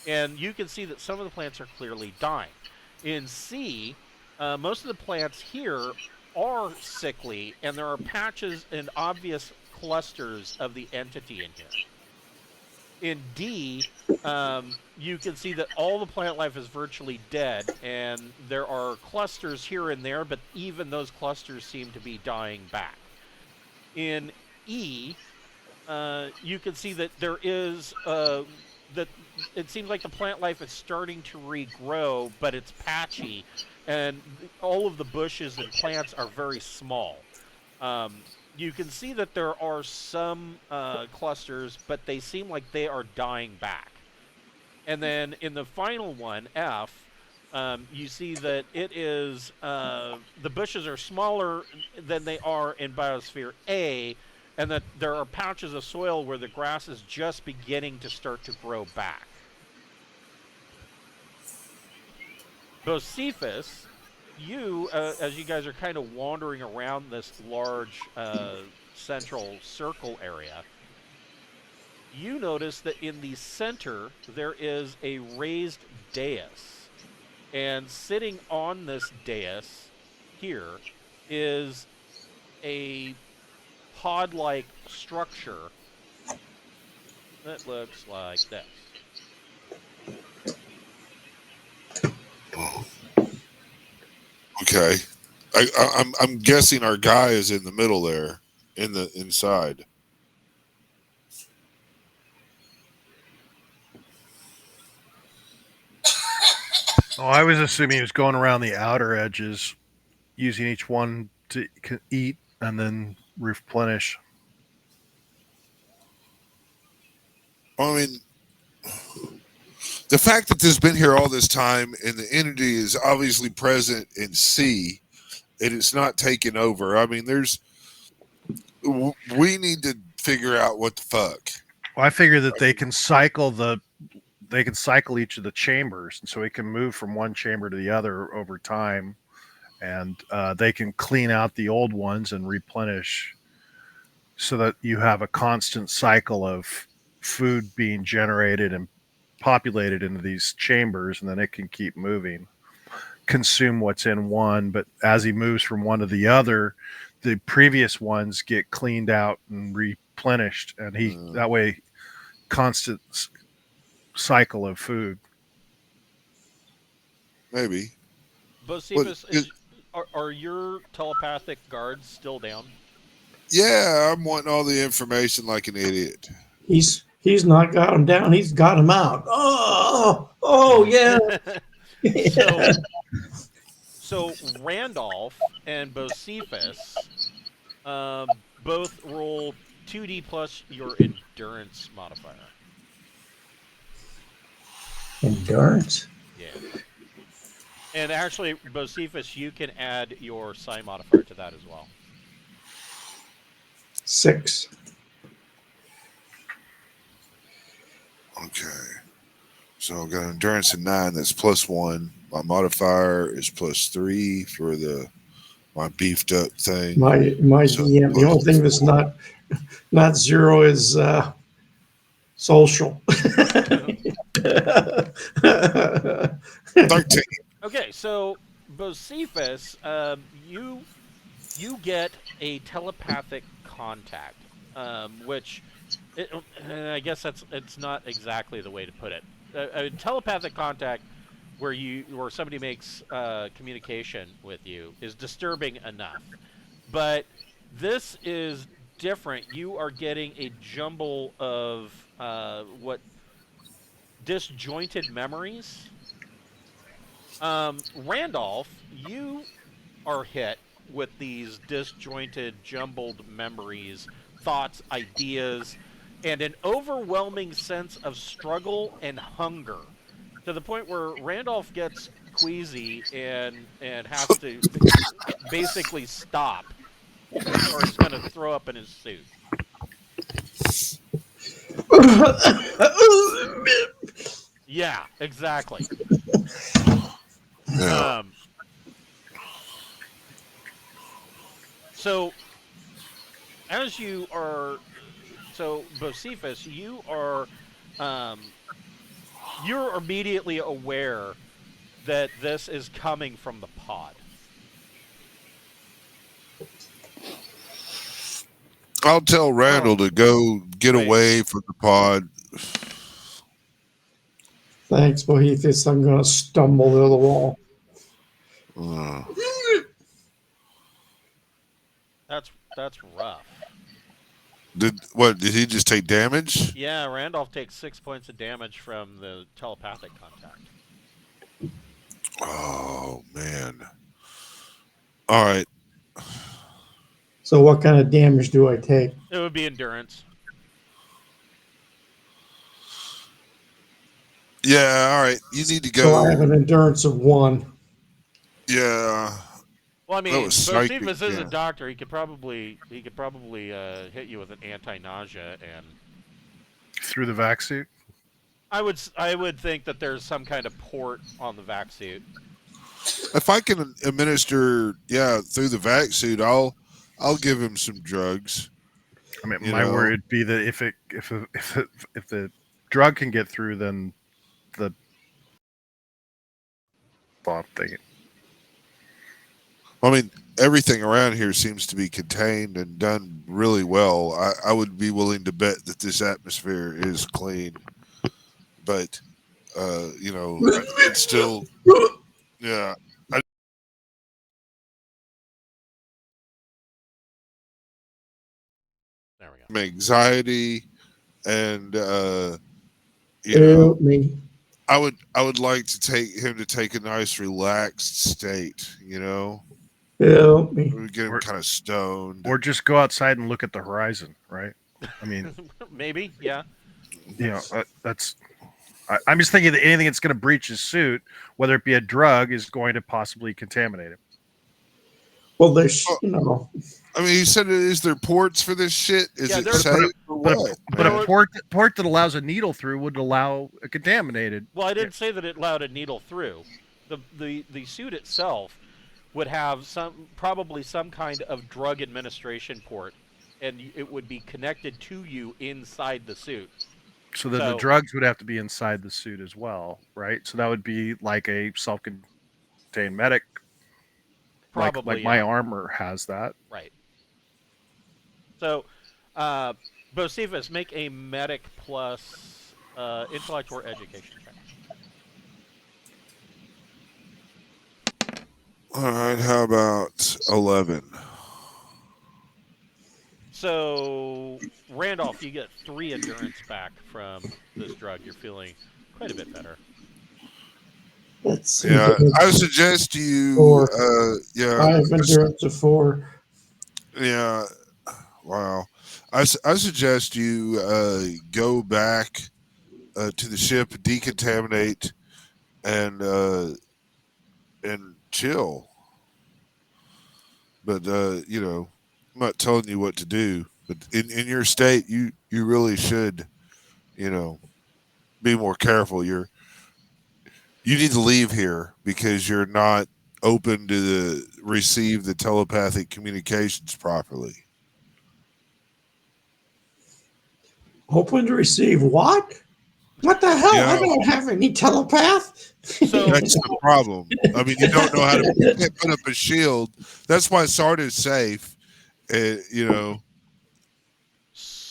And you can see that some of the plants are clearly dying. In C, most of the plants here are sickly, and there are patches and obvious clusters of the entity in here. In D, you can see that all the plant life is virtually dead, and there are clusters here and there, but even those clusters seem to be dying back. In E, you can see that there is that it seems like the plant life is starting to regrow, but it's patchy, and all of the bushes and plants are very small. You can see that there are some clusters, but they seem like they are dying back. And then in the final one, F, you see that it is the bushes are smaller than they are in Biosphere A, and that there are patches of soil where the grass is just beginning to start to grow back. Bocephus, you, as you guys are kind of wandering around this large central circle area, you notice that in the center there is a raised dais. And sitting on this dais here is a pod-like structure that looks like this. Okay. I'm guessing our guy is in the middle there, in the inside. Oh, I was assuming he was going around the outer edges, using each one to eat and then replenish. I mean, the fact that this has been here all this time and the entity is obviously present in C, and it's not taken over. I mean, we need to figure out what the fuck. Well, I figure that they can cycle each of the chambers, and so it can move from one chamber to the other over time, and they can clean out the old ones and replenish, so that you have a constant cycle of food being generated and populated into these chambers, and then it can keep moving, consume what's in one, but as he moves from one to the other, the previous ones get cleaned out and replenished, and that way constant cycle of food. Maybe. Bocephus, are your telepathic guards still down? Yeah, I'm wanting all the information like an idiot. He's not got him down. He's got him out. Oh yeah. So Randolph and Bocephus both roll 2d plus your endurance modifier. Endurance? Yeah. And actually, Bocephus, you can add your psi modifier to that as well. 6. Okay. So I've got endurance of 9. That's +1. My modifier is +3 for my beefed up thing. My DM. The only thing that's not 0 is social. 13. Okay, so Bocephus, you get a telepathic contact, which I guess it's not exactly the way to put it. A telepathic contact where somebody makes communication with you is disturbing enough, but this is different. You are getting a jumble of what disjointed memories. Randolph, you are hit with these disjointed, jumbled memories, thoughts, ideas, and an overwhelming sense of struggle and hunger, to the point where Randolph gets queasy and has to basically stop, or he's going to throw up in his suit. Yeah, exactly. Yeah. So, as you are, so Bocephus, you're immediately aware that this is coming from the pod. I'll tell Randall to go get Wait. away from the pod. Thanks, Boethus. I'm going to stumble to the wall. That's rough. Did he just take damage? Yeah, Randolph takes 6 points of damage from the telepathic contact. Oh man. All right. So what kind of damage do I take? It would be endurance. Yeah, all right. You need to go. So I have an endurance of 1. Yeah. Well, I That mean, was psychic, Bocephus is a yeah. doctor. He could probably hit you with an anti-nausea, and Through the vac suit. I would think that there's some kind of port on the vac suit. If I can administer, through the vac suit, I'll give him some drugs. I mean, You my know? worry would be that if the drug can get through, then the bomb thing. I mean, everything around here seems to be contained and done really well. I would be willing to bet that this atmosphere is clean, but it's still, yeah. There we go. Anxiety, and Help me. I would like to take a nice relaxed state. Help me. We get him kind of stoned. Or just go outside and look at the horizon, right? I mean, Maybe, yeah. That's. I'm just thinking that anything that's going to breach his suit, whether it be a drug, is going to possibly contaminate him. Well, there's, I mean, he said, "Is there ports for this shit? Is it safe or what?" But a port that allows a needle through would allow a contaminated. Well, I didn't say that it allowed a needle through. The suit itself would have probably some kind of drug administration port, and it would be connected to you inside the suit. So then the drugs would have to be inside the suit as well, right? So that would be like a self-contained medic. Probably, like my armor has that. Right. So, Bocephus, make a medic plus intellect or education check. All right, how about 11? So, Randolph, you get 3 endurance back from this drug. You're feeling quite a bit better. let's see. Yeah, I suggest you. 4. Yeah, I have endurance of 4. Yeah, wow. I suggest you go back to the ship, decontaminate, and chill. But I'm not telling you what to do. But in your state, you really should, be more careful. You need to leave here because you're not open to receive the telepathic communications properly. Open to receive what? What the hell? Yeah. I don't have any telepath. So That's the problem. I mean, you don't know how to you can't put up a shield. That's why Sarda's safe. You know,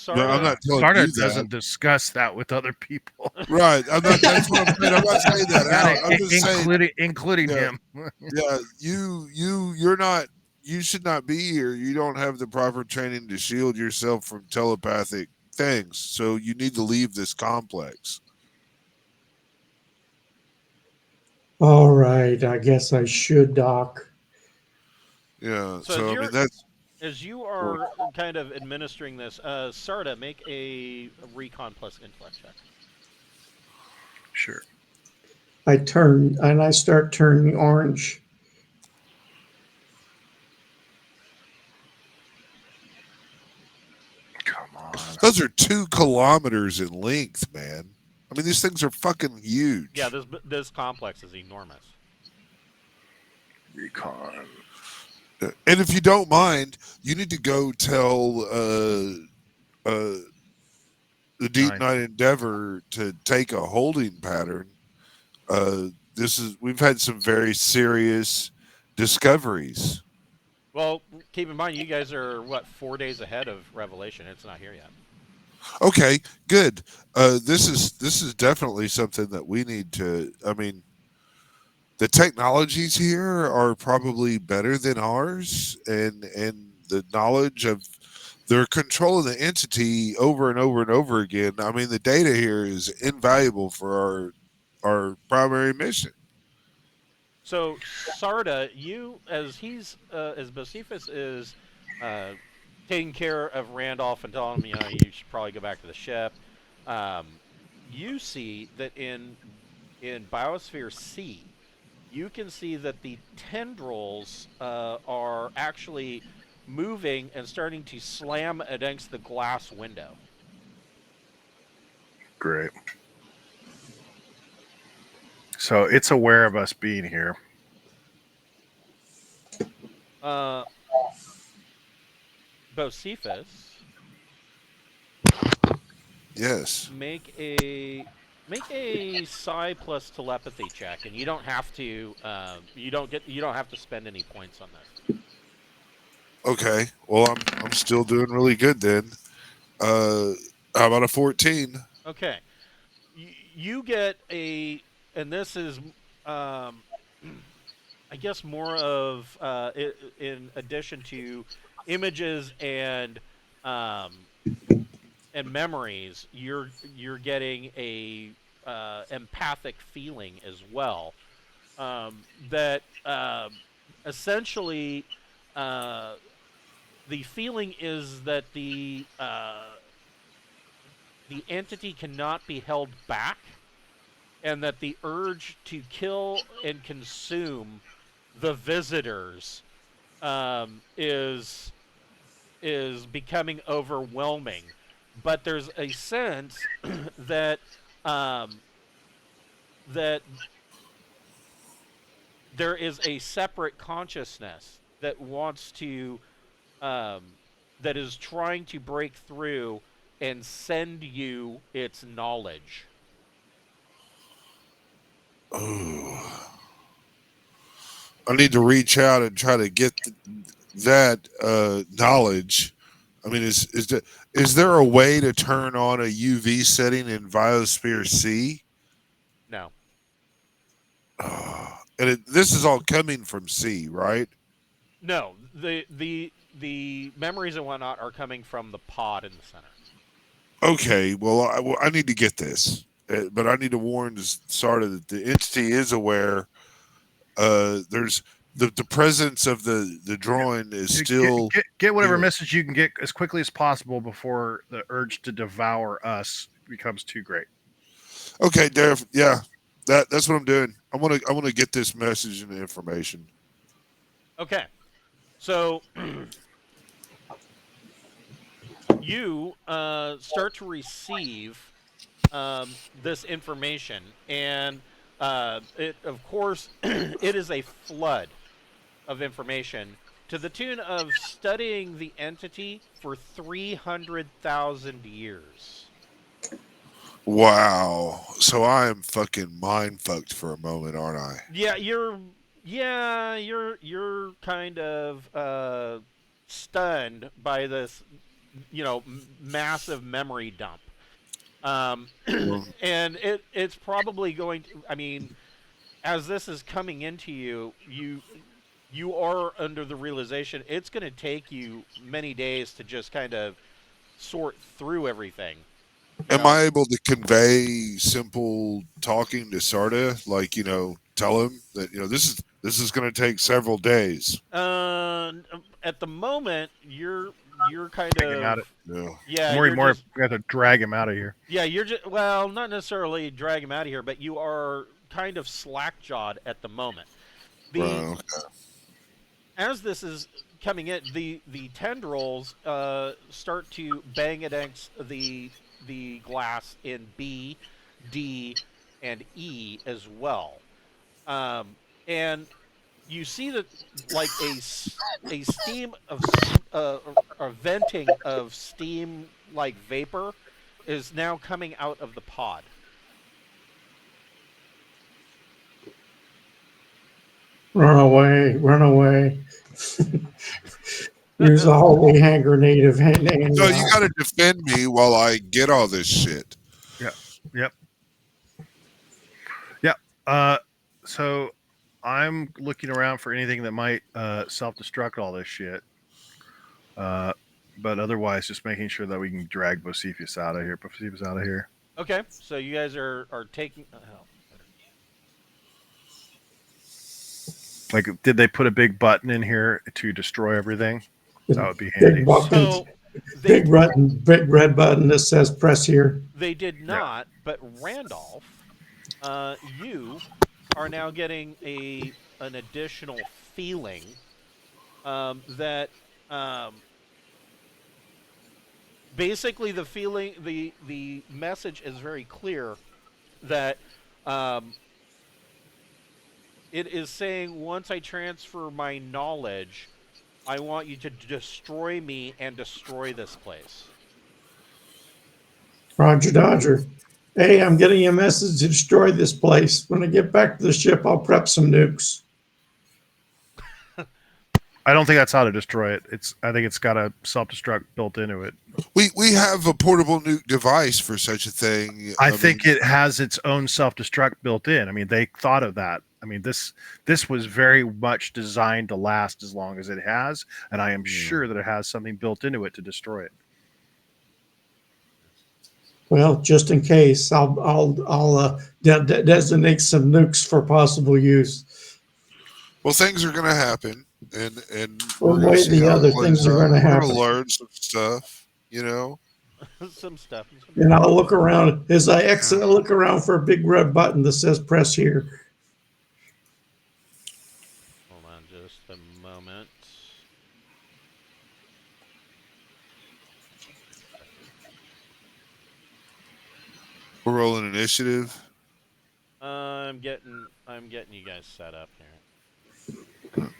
no, I'm Sarda, not telling Sarda you that. doesn't discuss that with other people, Right. I'm not. That's what I'm saying. I'm not saying that out. I'm just saying. including Yeah. him. Yeah. You're not. You should not be here. You don't have the proper training to shield yourself from telepathic things. So you need to leave this complex. All right, I guess I should, Doc. Yeah. So So I mean that's. as you are kind of administering this, Sarda, make a recon plus intellect check. Sure. I turn and I start turning orange. Come on. Those are 2 kilometers in length, man. I mean, these things are fucking huge. Yeah, this complex is enormous. Recon. And if you don't mind, you need to go tell the Deepnight Endeavor to take a holding pattern. We've had some very serious discoveries. Well, keep in mind, you guys are, what, 4 days ahead of Revelation. It's not here yet. Okay, good. This is definitely something that we need to. I mean, the technologies here are probably better than ours, and the knowledge of they're controlling the entity over and over and over again. I mean, the data here is invaluable for our primary mission. So, Sarda, you, as Bocephus is taking care of Randolph and telling him, you should probably go back to the ship, you see that in Biosphere C, you can see that the tendrils are actually moving and starting to slam against the glass window. Great. So it's aware of us being here. Bocephus, Yes. make a psi plus telepathy check, and you don't have to you don't have to spend any points on this. Okay. Well, I'm still doing really good then. How about a 14? Okay, you get and this is I guess more of in addition to images and memories, you're getting a empathic feeling as well. That essentially the feeling is that the entity cannot be held back, and that the urge to kill and consume the visitors is becoming overwhelming. But there's a sense that that there is a separate consciousness that wants to that is trying to break through and send you its knowledge. Oh. I need to reach out and try to get that knowledge. I mean, is there a way to turn on a UV setting in Biosphere C? No. And this is all coming from C, right? No. The memories and whatnot are coming from the pod in the center. Okay, well, I need to get this, but I need to warn Sarda that the entity is aware. There's the presence of the Droyne is still get whatever here. message you can get as quickly as possible before the urge to devour us becomes too great. Okay, Dave. Yeah, that's what I'm doing. I want to get this message and information. Okay. So you start to receive this information, and it, of course, it is a flood of information to the tune of studying the entity for 300,000 years. Wow. So I am fucking mind fucked for a moment, aren't I? Yeah, you're kind of stunned by this, massive memory dump. Well, And it's probably going to, I mean, as this is coming into you, you are under the realization it's going to take you many days to just kind of sort through everything. You am know, I able to convey simple talking to Sarda? Like, tell him that, this is going to take several days. at the moment you're kind Take him out of of, Yeah. yeah, more you're and more. just, We have to drag him out of here. yeah, you're just, well, not necessarily drag him out of here, but you are kind of slack-jawed at the moment. The Right. Okay. As this is coming in, the tendrils start to bang against the glass in B, D, and E as well, and you see that, like a steam of a venting of steam like vapor is now coming out of the pod. Run away, run away. Use a holy hand grenade of hand. So you got to defend me while I get all this shit. Yeah. Yep. Yep. So I'm looking around for anything that might self-destruct all this shit. But otherwise, just making sure that we can drag Bocephus out of here. Bocephus out of here. Okay, so you guys are taking. Like, did they put a big button in here to destroy everything? That would be handy. Big button, So they big red button that says press here. they did not, but Randolph, you are now getting an additional feeling that basically the message is very clear that it is saying, once I transfer my knowledge, I want you to destroy me and destroy this place. Roger Dodger. Hey, I'm getting a message to destroy this place. When I get back to the ship, I'll prep some nukes. I don't think that's how to destroy it. I think it's got a self-destruct built into it. We have a portable nuke device for such a thing. I think it has its own self-destruct built in. I mean, they thought of that. I mean, this was very much designed to last as long as it has, and I am sure that it has something built into it to destroy it. Well, just in case, I'll designate some nukes for possible use. Well, things are going to happen, and One we're going way to or see the how other, it plays things are out. going to We're happen. going to learn some stuff, you know. Some stuff. And I'll look around as I exit. I'll look around for a big red button that says press here. Hold on just a moment. We're rolling initiative. I'm getting you guys set up here.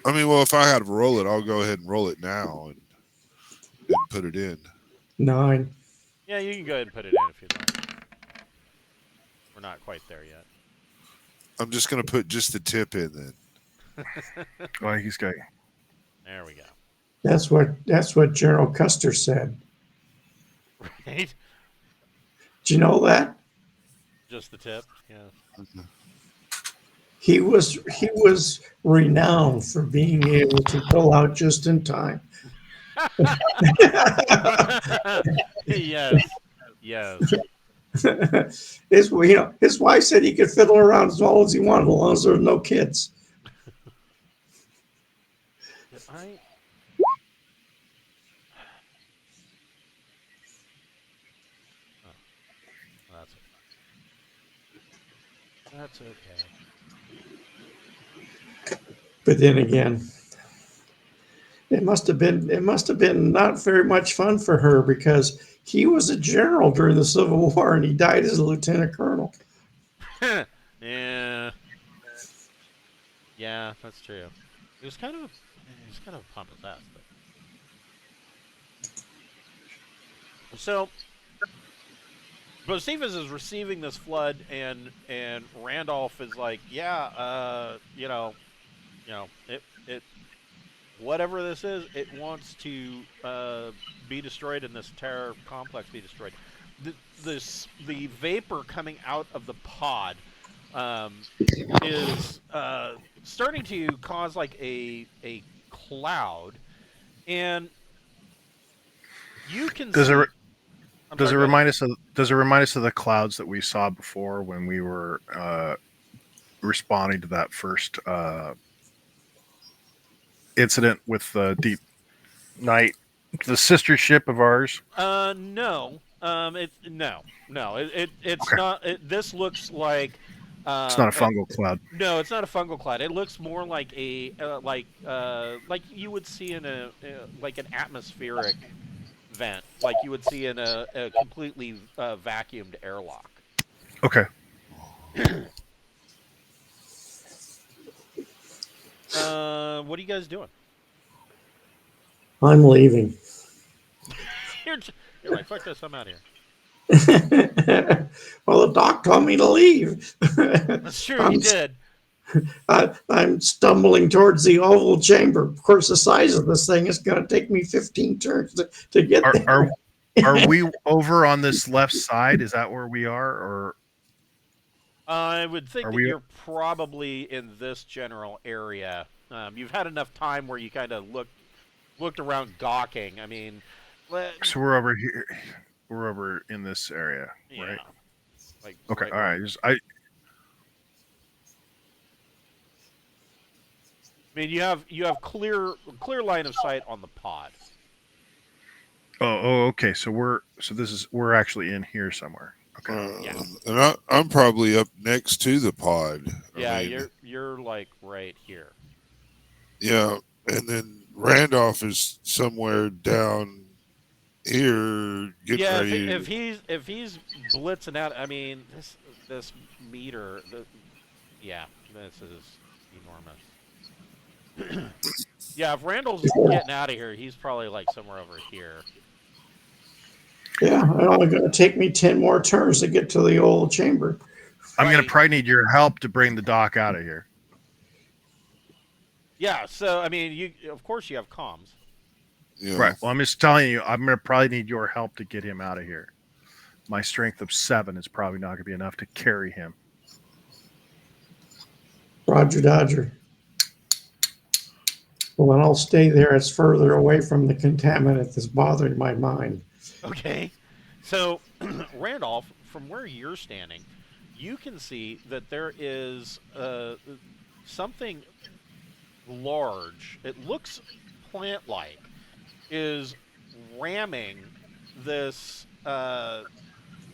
I mean, well, if I had to roll it, I'll go ahead and roll it now and put it in. 9. Yeah, you can go ahead and put it in if you'd like. We're not quite there yet. I'm just going to put just the tip in then. Oh, he's got. There we go. That's what General Custer said. Right? Do you know that? Just the tip? Yeah. He was renowned for being able to pull out just in time. Yes. Yes. His wife said he could fiddle around as long as he wanted, as long as there were no kids. I That's okay. But then again, it must have been not very much fun for her because he was a general during the Civil War and he died as a lieutenant colonel. Yeah. Yeah, that's true. It was kind of a pompous ass, but so Bocephus is receiving this flood, and Randolph is like, yeah, it whatever this is, it wants to be destroyed, and this entire complex be destroyed. The vapor coming out of the pod um, is starting to cause like a cloud, and you can Does it see. I'm does sorry. it Go ahead. remind us of the clouds that we saw before when we were responding to that first incident with the Deep Night, the sister ship of ours? No. No. It's Okay, not. This looks like, it's not a a, fungal cloud. no, it's not a fungal cloud. It looks more like like you would see in like an atmospheric vent, like you would see in a completely vacuumed airlock. Okay, What are you guys doing? I'm leaving. You're, you're like, fuck this. I'm out of here. Well, the doc told me to leave. That's true. I'm, He did. I'm stumbling towards the oval chamber. Of course, the size of this thing is going to take me 15 turns to get are there. are we over on this left side? Is that where we are, or I would think are that we? you're probably in this general area. You've had enough time where you kind of looked around gawking. I mean, So we're over here. We're over in this area, yeah, right? like Okay, right all where. right. I mean, you have clear line of sight on the pod. Okay. So we're actually in here somewhere. Okay. Yeah, And I'm probably up next to the pod. yeah, I mean, you're like right here. yeah. And then Randolph is somewhere down here getting Yeah, ready. if he's blitzing out, I mean this meter, yeah, this is enormous. Yeah, if Randall's getting out of here, he's probably like somewhere over here. Yeah, it's only going to take me 10 more turns to get to the old chamber. I'm gonna Right. probably need your help to bring the doc out of here. Yeah, so I mean, you of course you have comms. You know, Right. Well, I'm just telling you, I'm gonna probably need your help to get him out of here. My strength of 7 is probably not gonna be enough to carry him. Roger Dodger. Well, then I'll stay there. It's further away from the contaminant that's bothering my mind. Okay. So, Randolph, from where you're standing, you can see that there is something large. It looks plant-like, is ramming this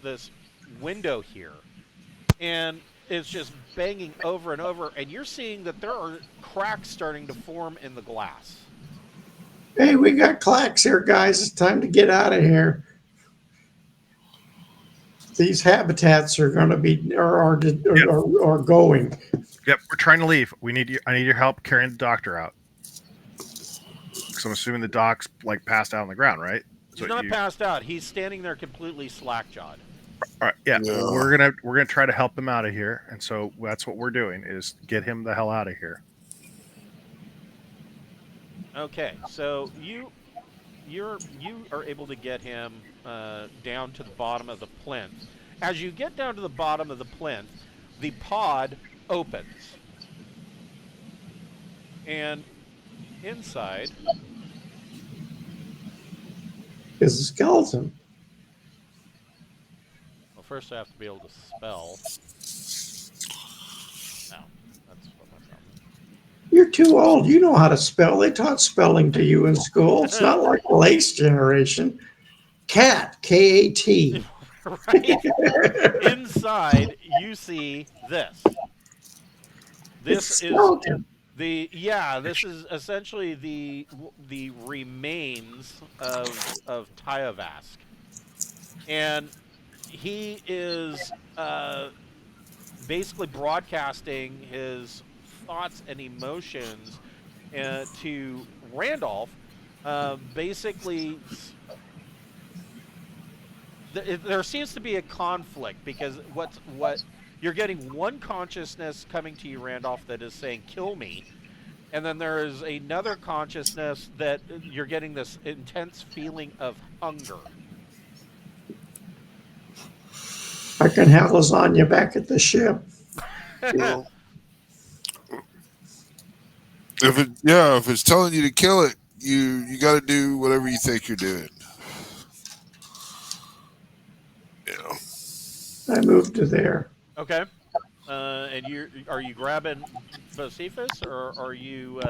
this window here, and it's just banging over and over. And you're seeing that there are cracks starting to form in the glass. Hey, we got clacks here, guys. It's time to get out of here. These habitats are going to be are going. Yep, we're trying to leave. I need your help carrying the doctor out. Because I'm assuming the doc's like passed out on the ground, right? He's not passed out. He's standing there completely slack-jawed. All right, yeah. Yeah. Well, we're gonna try to help him out of here, and so that's what we're doing is get him the hell out of here. Okay, so you are able to get him down to the bottom of the plinth. As you get down to the bottom of the plinth, the pod opens, and inside Is a skeleton. well, first I have to be able to spell. No, that's what my problem is. You're too old. You know how to spell. They taught spelling to you in school. It's not like the latest generation. Cat, K-A-T. Right. Inside, you see this. This It's a is skeleton. this is essentially the remains of Tyavask, and he is basically broadcasting his thoughts and emotions to Randolph. Basically, there seems to be a conflict because what you're getting one consciousness coming to you, Randolph, that is saying "kill me," and then there is another consciousness that you're getting this intense feeling of hunger. I can have lasagna back at the ship. Well, if it's telling you to kill it, you got to do whatever you think you're doing. You know. I moved to there. Okay. And are you grabbing Bocephus or are you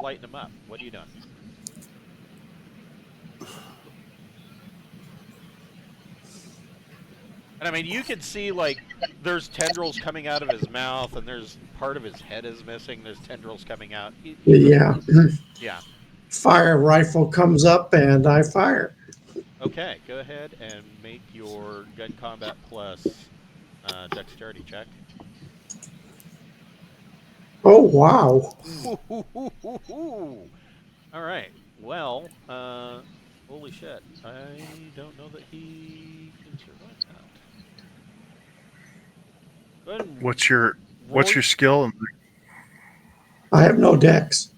lighting him up? What are you doing? And I mean, you can see like there's tendrils coming out of his mouth, and there's part of his head is missing. There's tendrils coming out. Yeah. Yeah. Fire rifle comes up and I fire. Okay, go ahead and make your gun combat plus dexterity check. Oh, wow. All right. Well, holy shit. I don't know that he can survive that. Go ahead and What's your roll- skill I have no dex.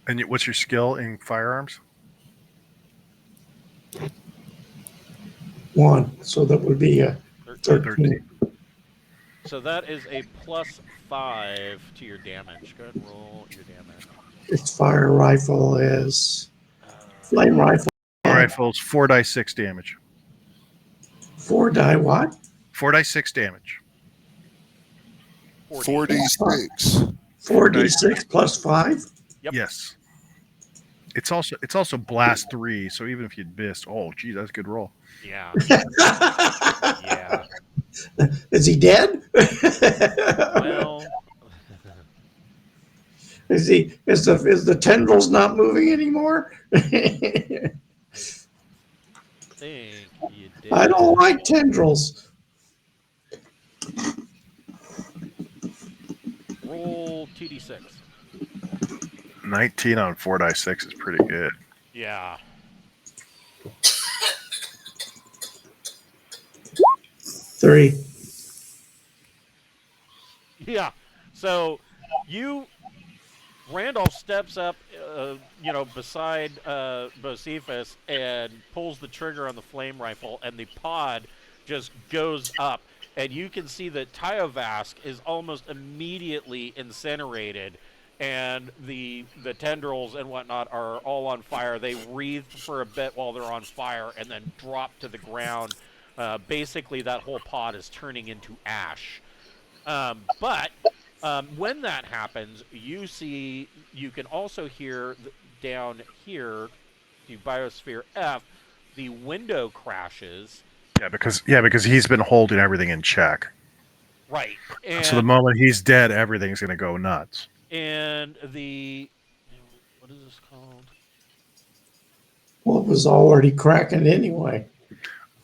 and what's your skill in firearms? 1. So that would be a 13. So that is a +5 to your damage. Go ahead and roll your damage. Its fire rifle is flame rifle. Rifles 4d6 damage. 4 die what? 4d6 damage. 4d6. 4d6 plus 5? Yep. Yes. It's also blast 3, so even if you'd missed, oh gee, that's a good roll. Yeah. Yeah. Is he dead? Well, is the tendrils not moving anymore? think you did. I don't like tendrils. Roll 2d6. 19 on 4d6 is pretty good. Yeah. 3. Yeah. So Randolph steps up, beside Bocephus and pulls the trigger on the flame rifle, and the pod just goes up. And you can see that Tyovask is almost immediately incinerated, and the tendrils and whatnot are all on fire. They wreathe for a bit while they're on fire and then drop to the ground. Basically, that whole pod is turning into ash. But when that happens, you can also hear down here, to Biosphere F, the window crashes. Yeah, because he's been holding everything in check. Right. And So the moment he's dead, everything's going to go nuts. And what is this called? Well, it was already cracking anyway.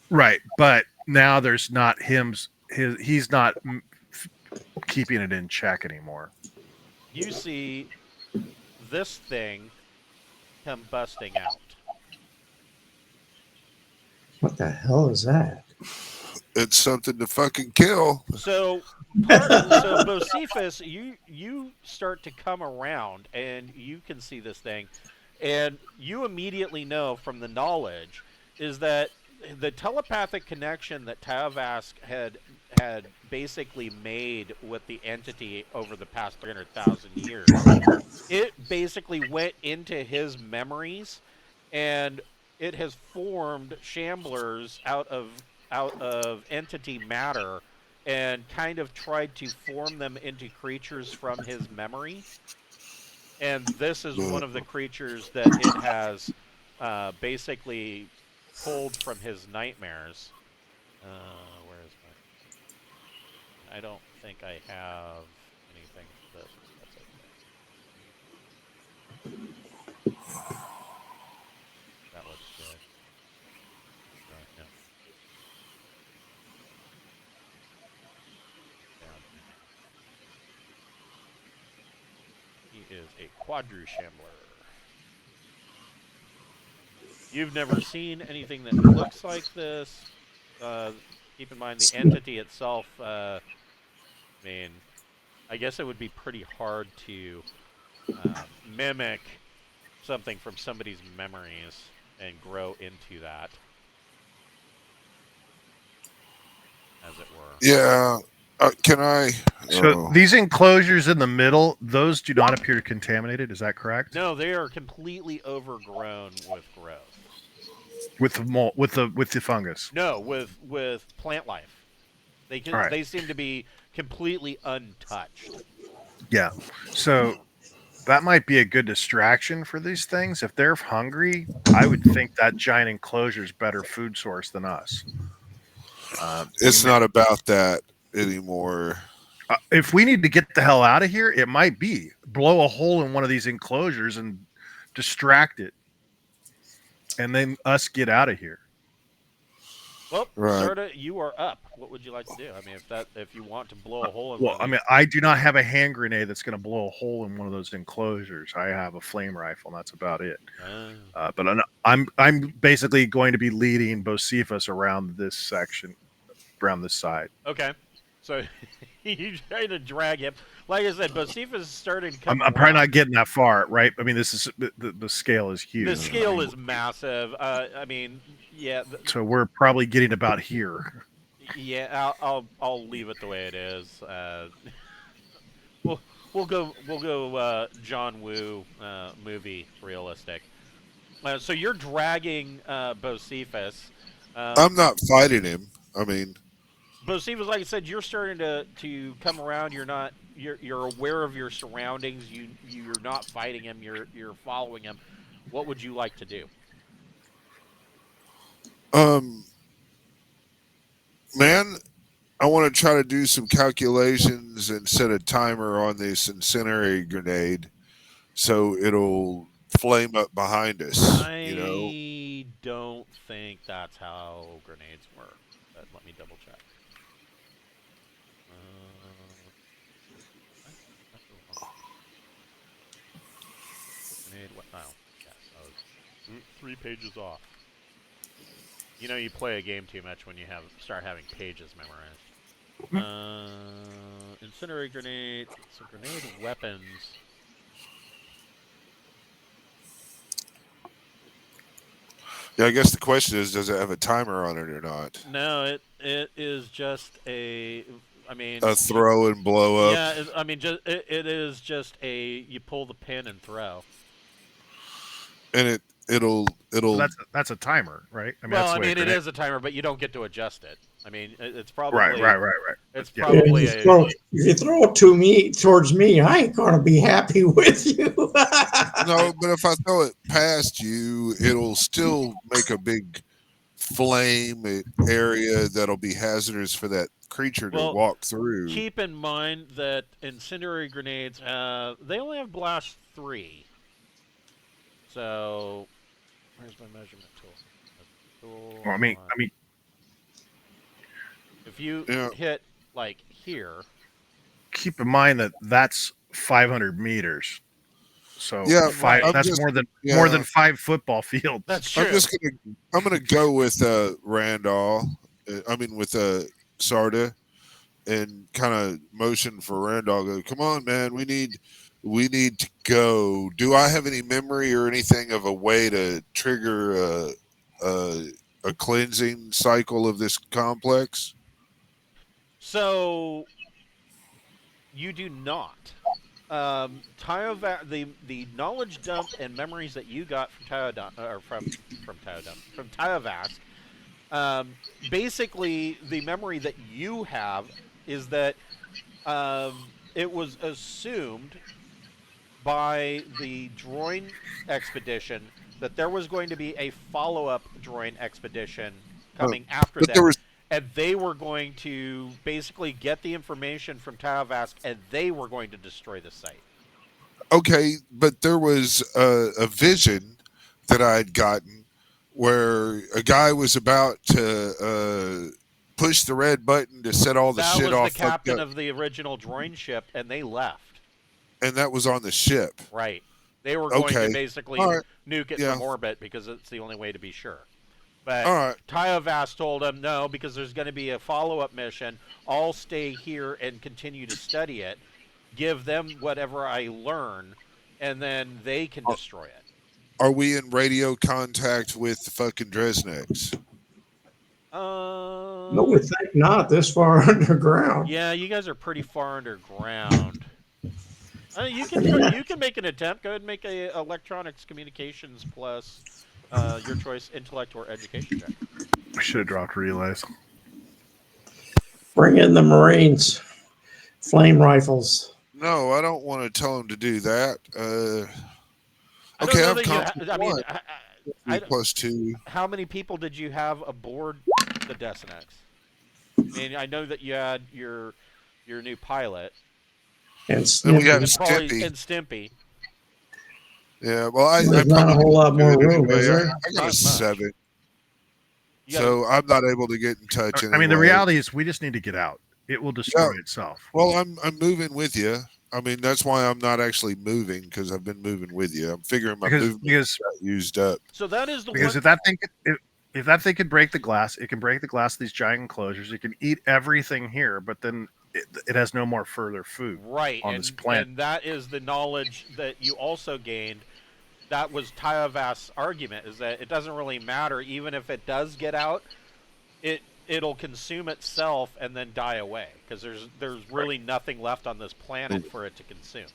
Right, but now there's not he's not keeping it in check anymore. You see this thing come busting out. What the hell is that? It's something to fucking kill. So Bocephus, you start to come around and you can see this thing, and you immediately know from the knowledge is that the telepathic connection that Tyovask had basically made with the entity over the past 300,000 years, it basically went into his memories, and it has formed shamblers out of entity matter and kind of tried to form them into creatures from his memory. And this is one of the creatures that it has basically pulled from his nightmares. Where is my... I don't think I have anything for this. That's okay. That looks good. No. He is a quadrushambler. You've never seen anything that looks like this. keep in mind the entity itself. I mean, I guess it would be pretty hard to mimic something from somebody's memories and grow into that, as it were. Yeah. Can I? So these enclosures in the middle, those do not appear contaminated. Is that correct? No, they are completely overgrown with growth. With the fungus. No, with plant life. They seem to be completely untouched. Yeah. So that might be a good distraction for these things. If they're hungry, I would think that giant enclosure is better food source than us. It's not about that anymore. If we need to get the hell out of here, it might be blow a hole in one of these enclosures and distract it, and then us get out of here. Well, Right. Serta, you are up. What would you like to do? I mean, if you want to blow a hole in Well, one I of mean, I do not have a hand grenade that's going to blow a hole in one of those enclosures. I have a flame rifle, and that's about it. But I'm basically going to be leading Bocephus around this section, around this side. okay. So you try to drag him. Like I said, Bocephus is starting to come I'm probably around. not getting that far, right? I mean, this is the scale is huge. The scale is massive. I mean, yeah. So we're probably getting about here. Yeah, I'll leave it the way it is. We'll go John Woo movie realistic. So you're dragging Bocephus. I'm not fighting him. I mean, Bocephus, like I said, you're starting to come around. You're aware of your surroundings. You're not fighting him. You're following him. What would you like to do? man, I want to try to do some calculations and set a timer on this incendiary grenade so it'll flame up behind us. I don't think that's how grenades work. But let me double check. Grenade. What? Oh, yes. I was 3 pages off. You know, you play a game too much when you start having pages memorized. Incendiary grenade. So grenade weapons. Yeah, I guess the question is, does it have a timer on it or not? No, it is just a. I mean, A throw and blow up. Yeah, I mean, it is just a. You pull the pin and throw. And it'll. So that's a timer, right? I mean, Well, that's I the way mean, a it grenade- is a timer, but you don't get to adjust it. I mean, it's probably right. It's Yeah. probably if you throw it towards me, I ain't gonna be happy with you. No, but if I throw it past you, it'll still make a big flame area that'll be hazardous for that creature to Well, walk through. Keep in mind that incendiary grenades, they only have blast 3. So, where's my measurement tool? Well, I mean, if you Yeah. hit like here, keep in mind that that's 500 meters. So Yeah, I'm that's just- more than yeah. 5 football fields. that's true. I'm gonna go with Randall. With Sarda, and kind of motion for Randall. Go, come on, man. We need to go. Do I have any memory or anything of a way to trigger a cleansing cycle of this complex? So, you do not. The knowledge dump and memories that you got from Tyovast, basically the memory that you have is that it was assumed by the Droyne expedition that there was going to be a follow-up Droyne expedition coming after but them. there was- And they were going to basically get the information from Tyovast, and they were going to destroy the site. Okay, but there was a vision that I had gotten where a guy was about to push the red button to set all the That shit was off. the captain of the original Droyne ship, and they left. And that was on the ship. Right. They were going Okay. to basically All right. nuke it Yeah. from orbit because it's the only way to be sure. But All right. Tyovas told him no, because there's going to be a follow-up mission. I'll stay here and continue to study it, give them whatever I learn, and then they can destroy it. Are we in radio contact with the fucking Dresniks? No, we think not this far underground. Yeah, you guys are pretty far underground. You can you can make an attempt. Go ahead and make a electronics communications plus your choice, intellect or education check. We should have dropped relays. Bring in the Marines, flame rifles. No, I don't want to tell him to do that. I don't Okay, know I've that you. come I mean, I, plus 2. how many people did you have aboard the Destinex? I mean, I know that you had your new pilot And Then we got Snippy. Stimpy. and Stimpy. Yeah, well, I There's not a probably whole lot do more it room, anyway. is there? I Not got a much. 7, You got so I'm not able to get in touch. I mean, the anyway. reality is we just need to get out. It will destroy itself. Well, I'm moving with you. I mean, that's why I'm not actually moving, because I've been moving with you. I'm figuring my movement Because got used up. So that is the because one. if that thing could break the glass, it can break the glass of these giant enclosures. It can eat everything here, but then it has no more further food Right, on and, this planet. and that is the knowledge that you also gained. That was Tyovas' argument, is that it doesn't really matter, even if it does get out, it'll consume itself and then die away, because there's really nothing left on this planet for it to consume.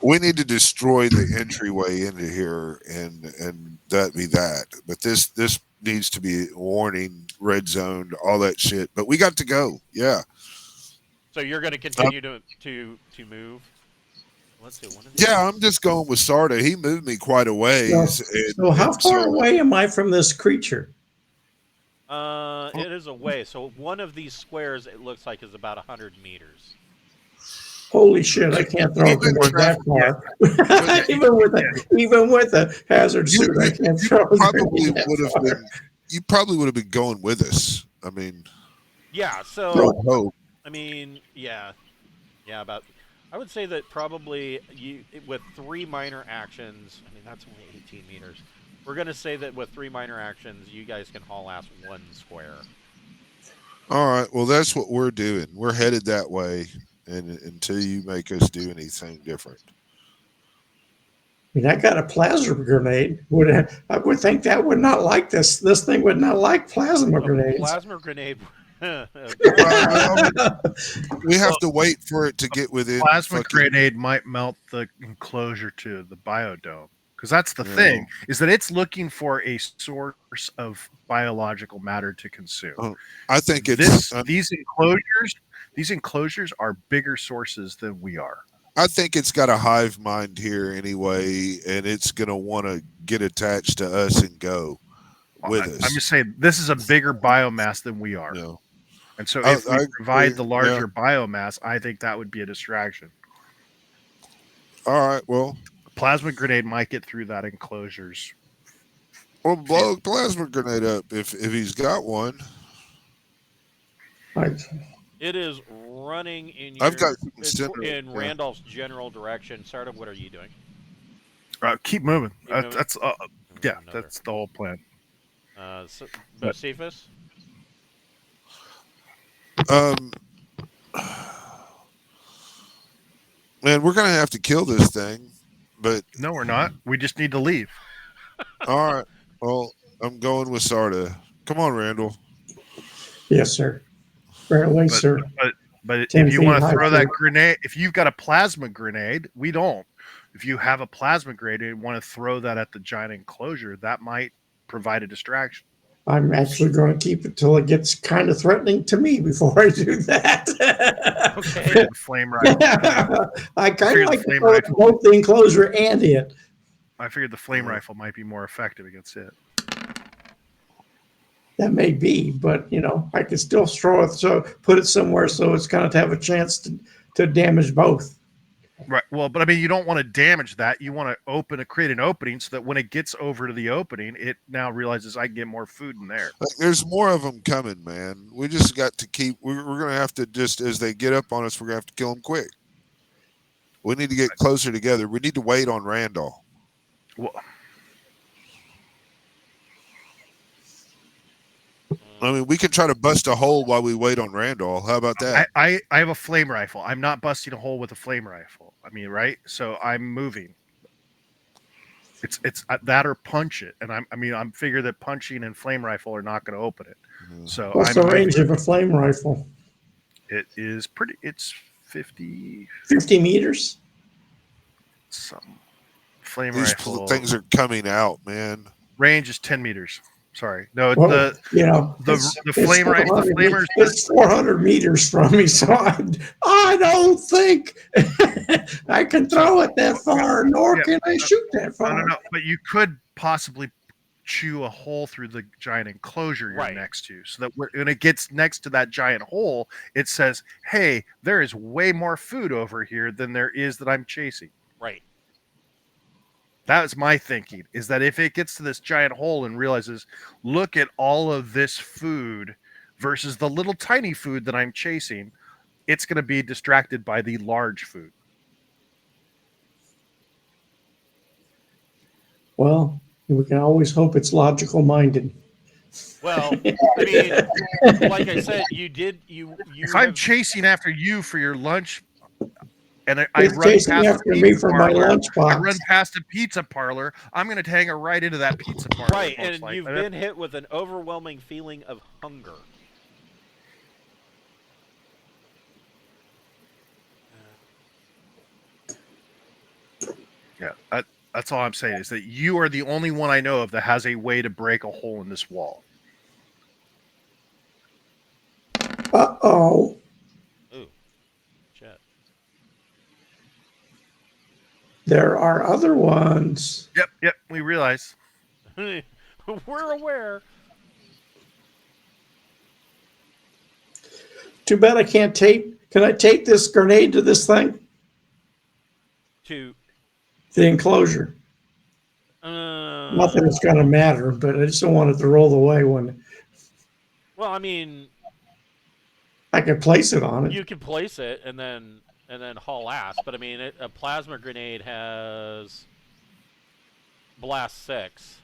We need to destroy the entryway into here, and that be that. But this needs to be warning, red zoned, all that shit. But we got to go. Yeah. So you're going to continue to move. Let's see. One of these. Yeah, I'm just going with Sarda. He moved me quite a ways. So how far away am I from this creature? It is away. So one of these squares, it looks like, is about 100 meters. Holy shit! I can't throw a grenade that far. even with a hazard suit, I can't throw a grenade that far. You probably would have been going with us. I mean, Yeah. I So hope. I mean, yeah, about. I would say that probably with 3 minor actions. I mean, that's only 18 meters. We're gonna say that with 3 minor actions, you guys can haul ass 1 square. All right. Well, that's what we're doing. We're headed that way, and until you make us do anything different. I mean, I got a plasma grenade. I would think that would not like this. This thing would not like plasma grenades. Plasma grenade. We have to wait for it to get within. Plasma grenade might melt the enclosure to the biodome, because that's the thing, is that it's looking for a source of biological matter to consume. I think it's these enclosures are bigger sources than we are. I think it's got a hive mind here anyway, and it's gonna want to get attached to us and go with us. I'm just saying, this is a bigger biomass than we are. No. And so if we provide the larger yeah. biomass, I think that would be a distraction. All right, well, Plasma grenade might get through that enclosures. we'll blow a plasma grenade up if he's got one. It is running in I've got some in Randolph's general direction. Startup, what are you doing? Keep moving. Keep moving? That's that's the whole plan. Josephus? Man, we're gonna have to kill this thing, but No, we're not. We just need to leave. all right. Well, I'm going with Sarda. Come on, Randall. Yes, sir. Right away, sir. But 10 if you feet want to high, throw that sir. grenade, if you've got a plasma grenade, we don't. If you have a plasma grenade and want to throw that at the giant enclosure, that might provide a distraction. I'm actually going to keep it till it gets kind of threatening to me before I do that. Okay. Flame rifle. I kind Figured of like the to flame throw it rifle. both the enclosure and it. I figured the flame rifle might be more effective against it. That may be, but I could still throw it, so put it somewhere so it's going to have a chance to damage both. Right. Well, but I mean, you don't want to damage that. You want to create an opening so that when it gets over to the opening, it now realizes I can get more food in there. There's more of them coming, man. We just got to keep. We're going to have to just as they get up on us, we're going to have to kill them quick. We need to get closer together. We need to wait on Randall. Well, I mean, we can try to bust a hole while we wait on Randall. How about that? I have a flame rifle. I'm not busting a hole with a flame rifle. I mean, right? So I'm moving. It's that or punch it, and I'm figure that punching and flame rifle are not going to open it. So What's the range of a flame rifle? It is pretty. It's 50 meters. Some flame These rifle things are coming out, man. range is 10 meters. Sorry, no. Well, the flame rifle. The flamers. It's 400 meters from me, so I don't think I can throw it that far, nor can I shoot that far. No. But you could possibly chew a hole through the giant enclosure you're next to, so that when it gets next to that giant hole, it says, "Hey, there is way more food over here than there is that I'm chasing." Right. That was my thinking, is that if it gets to this giant hole and realizes, look at all of this food versus the little tiny food that I'm chasing, it's going to be distracted by the large food. Well, we can always hope it's logical minded. Well, I mean, like I said, you. If I'm chasing after you for your lunch, and I It's run chasing past after the me pizza for my parlor, lunchbox. I run past a pizza parlor, I'm going to hang her right into that pizza parlor. Right, and you've been hit with an overwhelming feeling of hunger. Yeah, that's all I'm saying, is that you are the only one I know of that has a way to break a hole in this wall. Uh-oh. Ooh. Shit. There are other ones. Yep, we realize. We're aware. Too bad I can't tape. Can I tape this grenade to this thing? To the enclosure. Nothing is going to matter, but I just don't want it to roll away when. Well, I mean, I can place it on it. you can place it and then haul ass, but I mean, a plasma grenade has blast 6.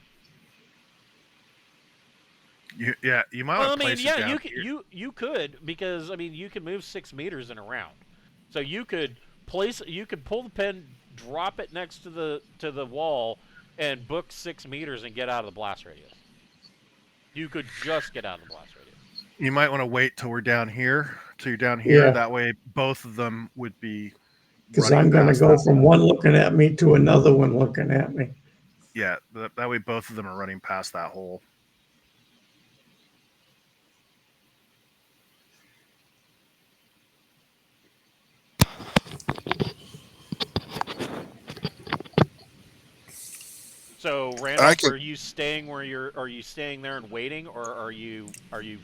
You might Well, I want to mean, place yeah, it down you could, because I mean, you can move 6 meters in a round, so you could pull the pin, drop it next to the wall, and book 6 meters and get out of the blast radius. You could just get out of the blast radius. You might want to wait till we're down here, till you're down here. Yeah. That way, both of them would be. Because I'm going to go from one looking at me to another one looking at me. Yeah, that way both of them are running past that hole. So, Randolph, are you staying are you staying there and waiting, or are you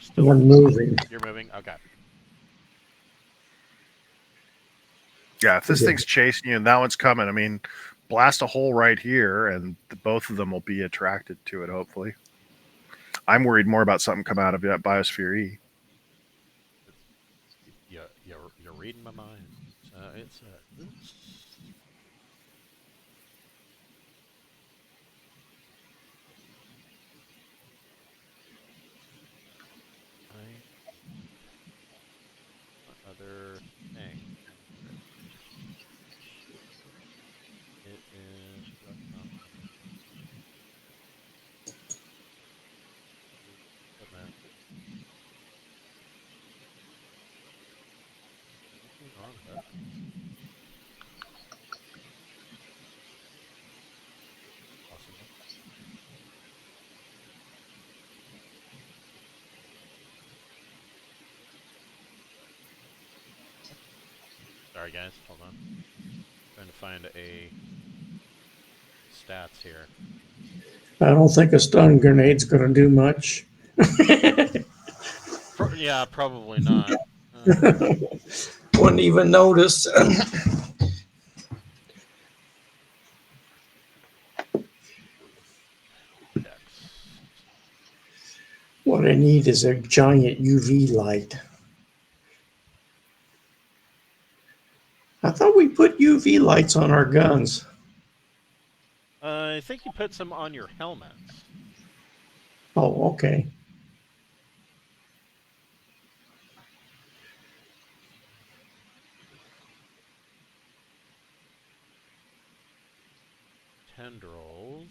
still? I'm moving. You're moving? Okay. Yeah, if this thing's chasing you and that one's coming, I mean, blast a hole right here, and both of them will be attracted to it, hopefully. I'm worried more about something coming out of that Biosphere E. You're reading my mind. It's other thing. It is. Sorry guys, hold on. Trying to find a stats here. I don't think a stun grenade's going to do much. Yeah, probably not. Wouldn't even notice. What I need is a giant UV light. I thought we put UV lights on our guns. I think you put some on your helmets. Oh, okay. tendrils.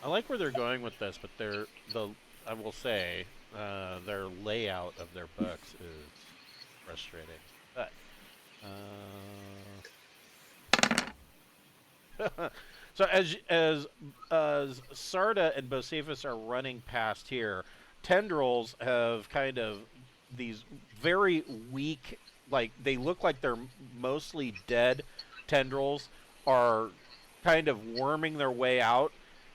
I like where they're going with this, but I will say, their layout of their books is frustrating. But so as Sarda and Bocephus are running past here, tendrils have kind of these very weak, like they look like they're mostly dead tendrils, are kind of worming their way out,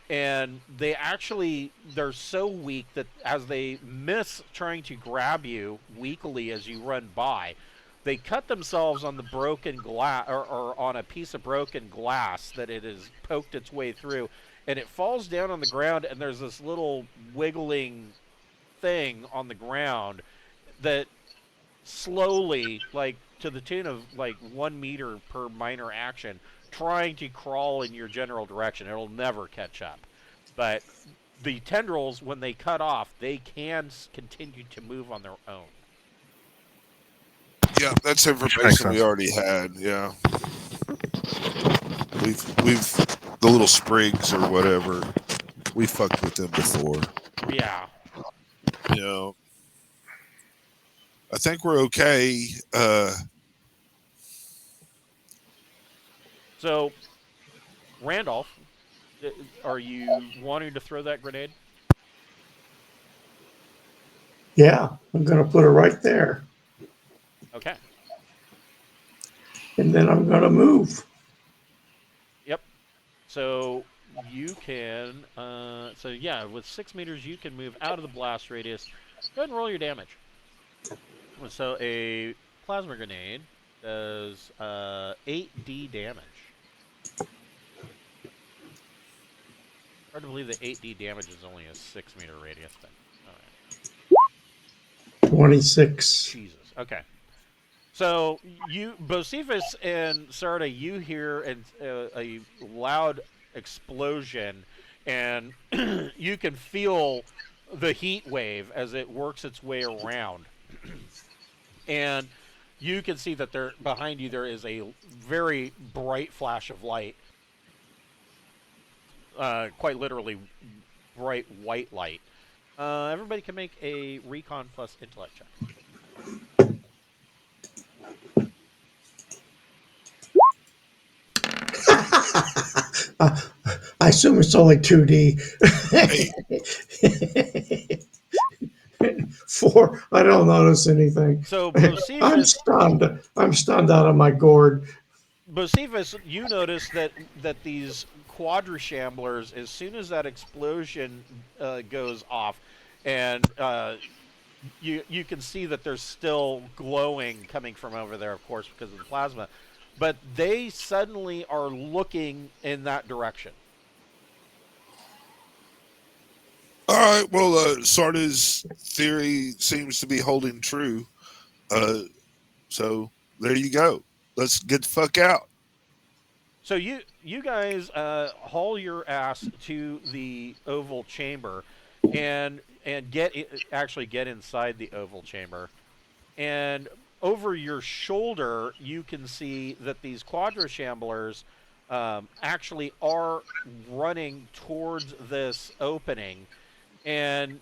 and they're so weak that as they miss trying to grab you weakly as you run by, they cut themselves on the broken glass, or on a piece of broken glass that it has poked its way through, and it falls down on the ground, and there's this little wiggling thing on the ground that slowly, like to the tune of like 1 meter per minor action, trying to crawl in your general direction. It'll never catch up. But the tendrils, when they cut off, they can continue to move on their own. Yeah, that's makes information we sense. already had. Yeah, we've the little sprigs or whatever. We fucked with them before. Yeah. You know, I think we're okay. So, Randolph, are you wanting to throw that grenade? Yeah, I'm going to put it right there. Okay. And then I'm going to move. Yep. So you can, so yeah, with 6 meters, you can move out of the blast radius. Go ahead and roll your damage. So a plasma grenade does 8d damage. Hard to believe that 8d damage is only a 6-meter radius, but all right. 26. Jesus. Okay. So you, Bocephus and Sarda, you hear a loud explosion, and you can feel the heat wave as it works its way around. And you can see that there behind you there is a very bright flash of light. Quite literally bright white light. Everybody can make a recon plus intellect check. I assume it's only 2D. 4. I don't notice anything. So I'm Bocephus, stunned. I'm stunned out of my gourd. Bocephus, you notice that these quadrishamblers, as soon as that explosion goes off, and you can see that there's still glowing coming from over there, of course, because of the plasma, but they suddenly are looking in that direction. All right. Well, Sarda's theory seems to be holding true. So there you go. Let's get the fuck out. So you guys haul your ass to the oval chamber, and actually get inside the oval chamber, and over your shoulder you can see that these quadrishamblers actually are running towards this opening, and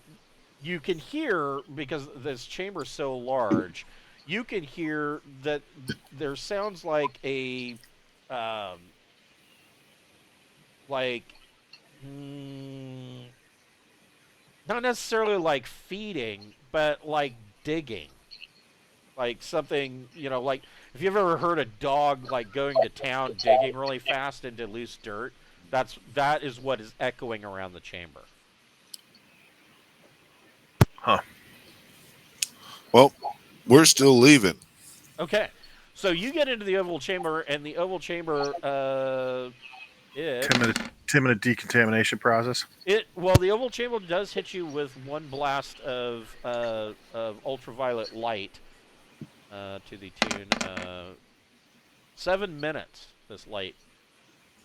you can hear, because this chamber is so large, you can hear that there sounds like a like not necessarily like feeding, but like digging, like something, like if you've ever heard a dog like going to town digging really fast into loose dirt, that is what is echoing around the chamber. Huh. Well, we're still leaving. Okay, so you get into the oval chamber, and the oval chamber 10-minute decontamination process. Well, the oval chamber does hit you with one blast of ultraviolet light, to the tune of 7 minutes. This light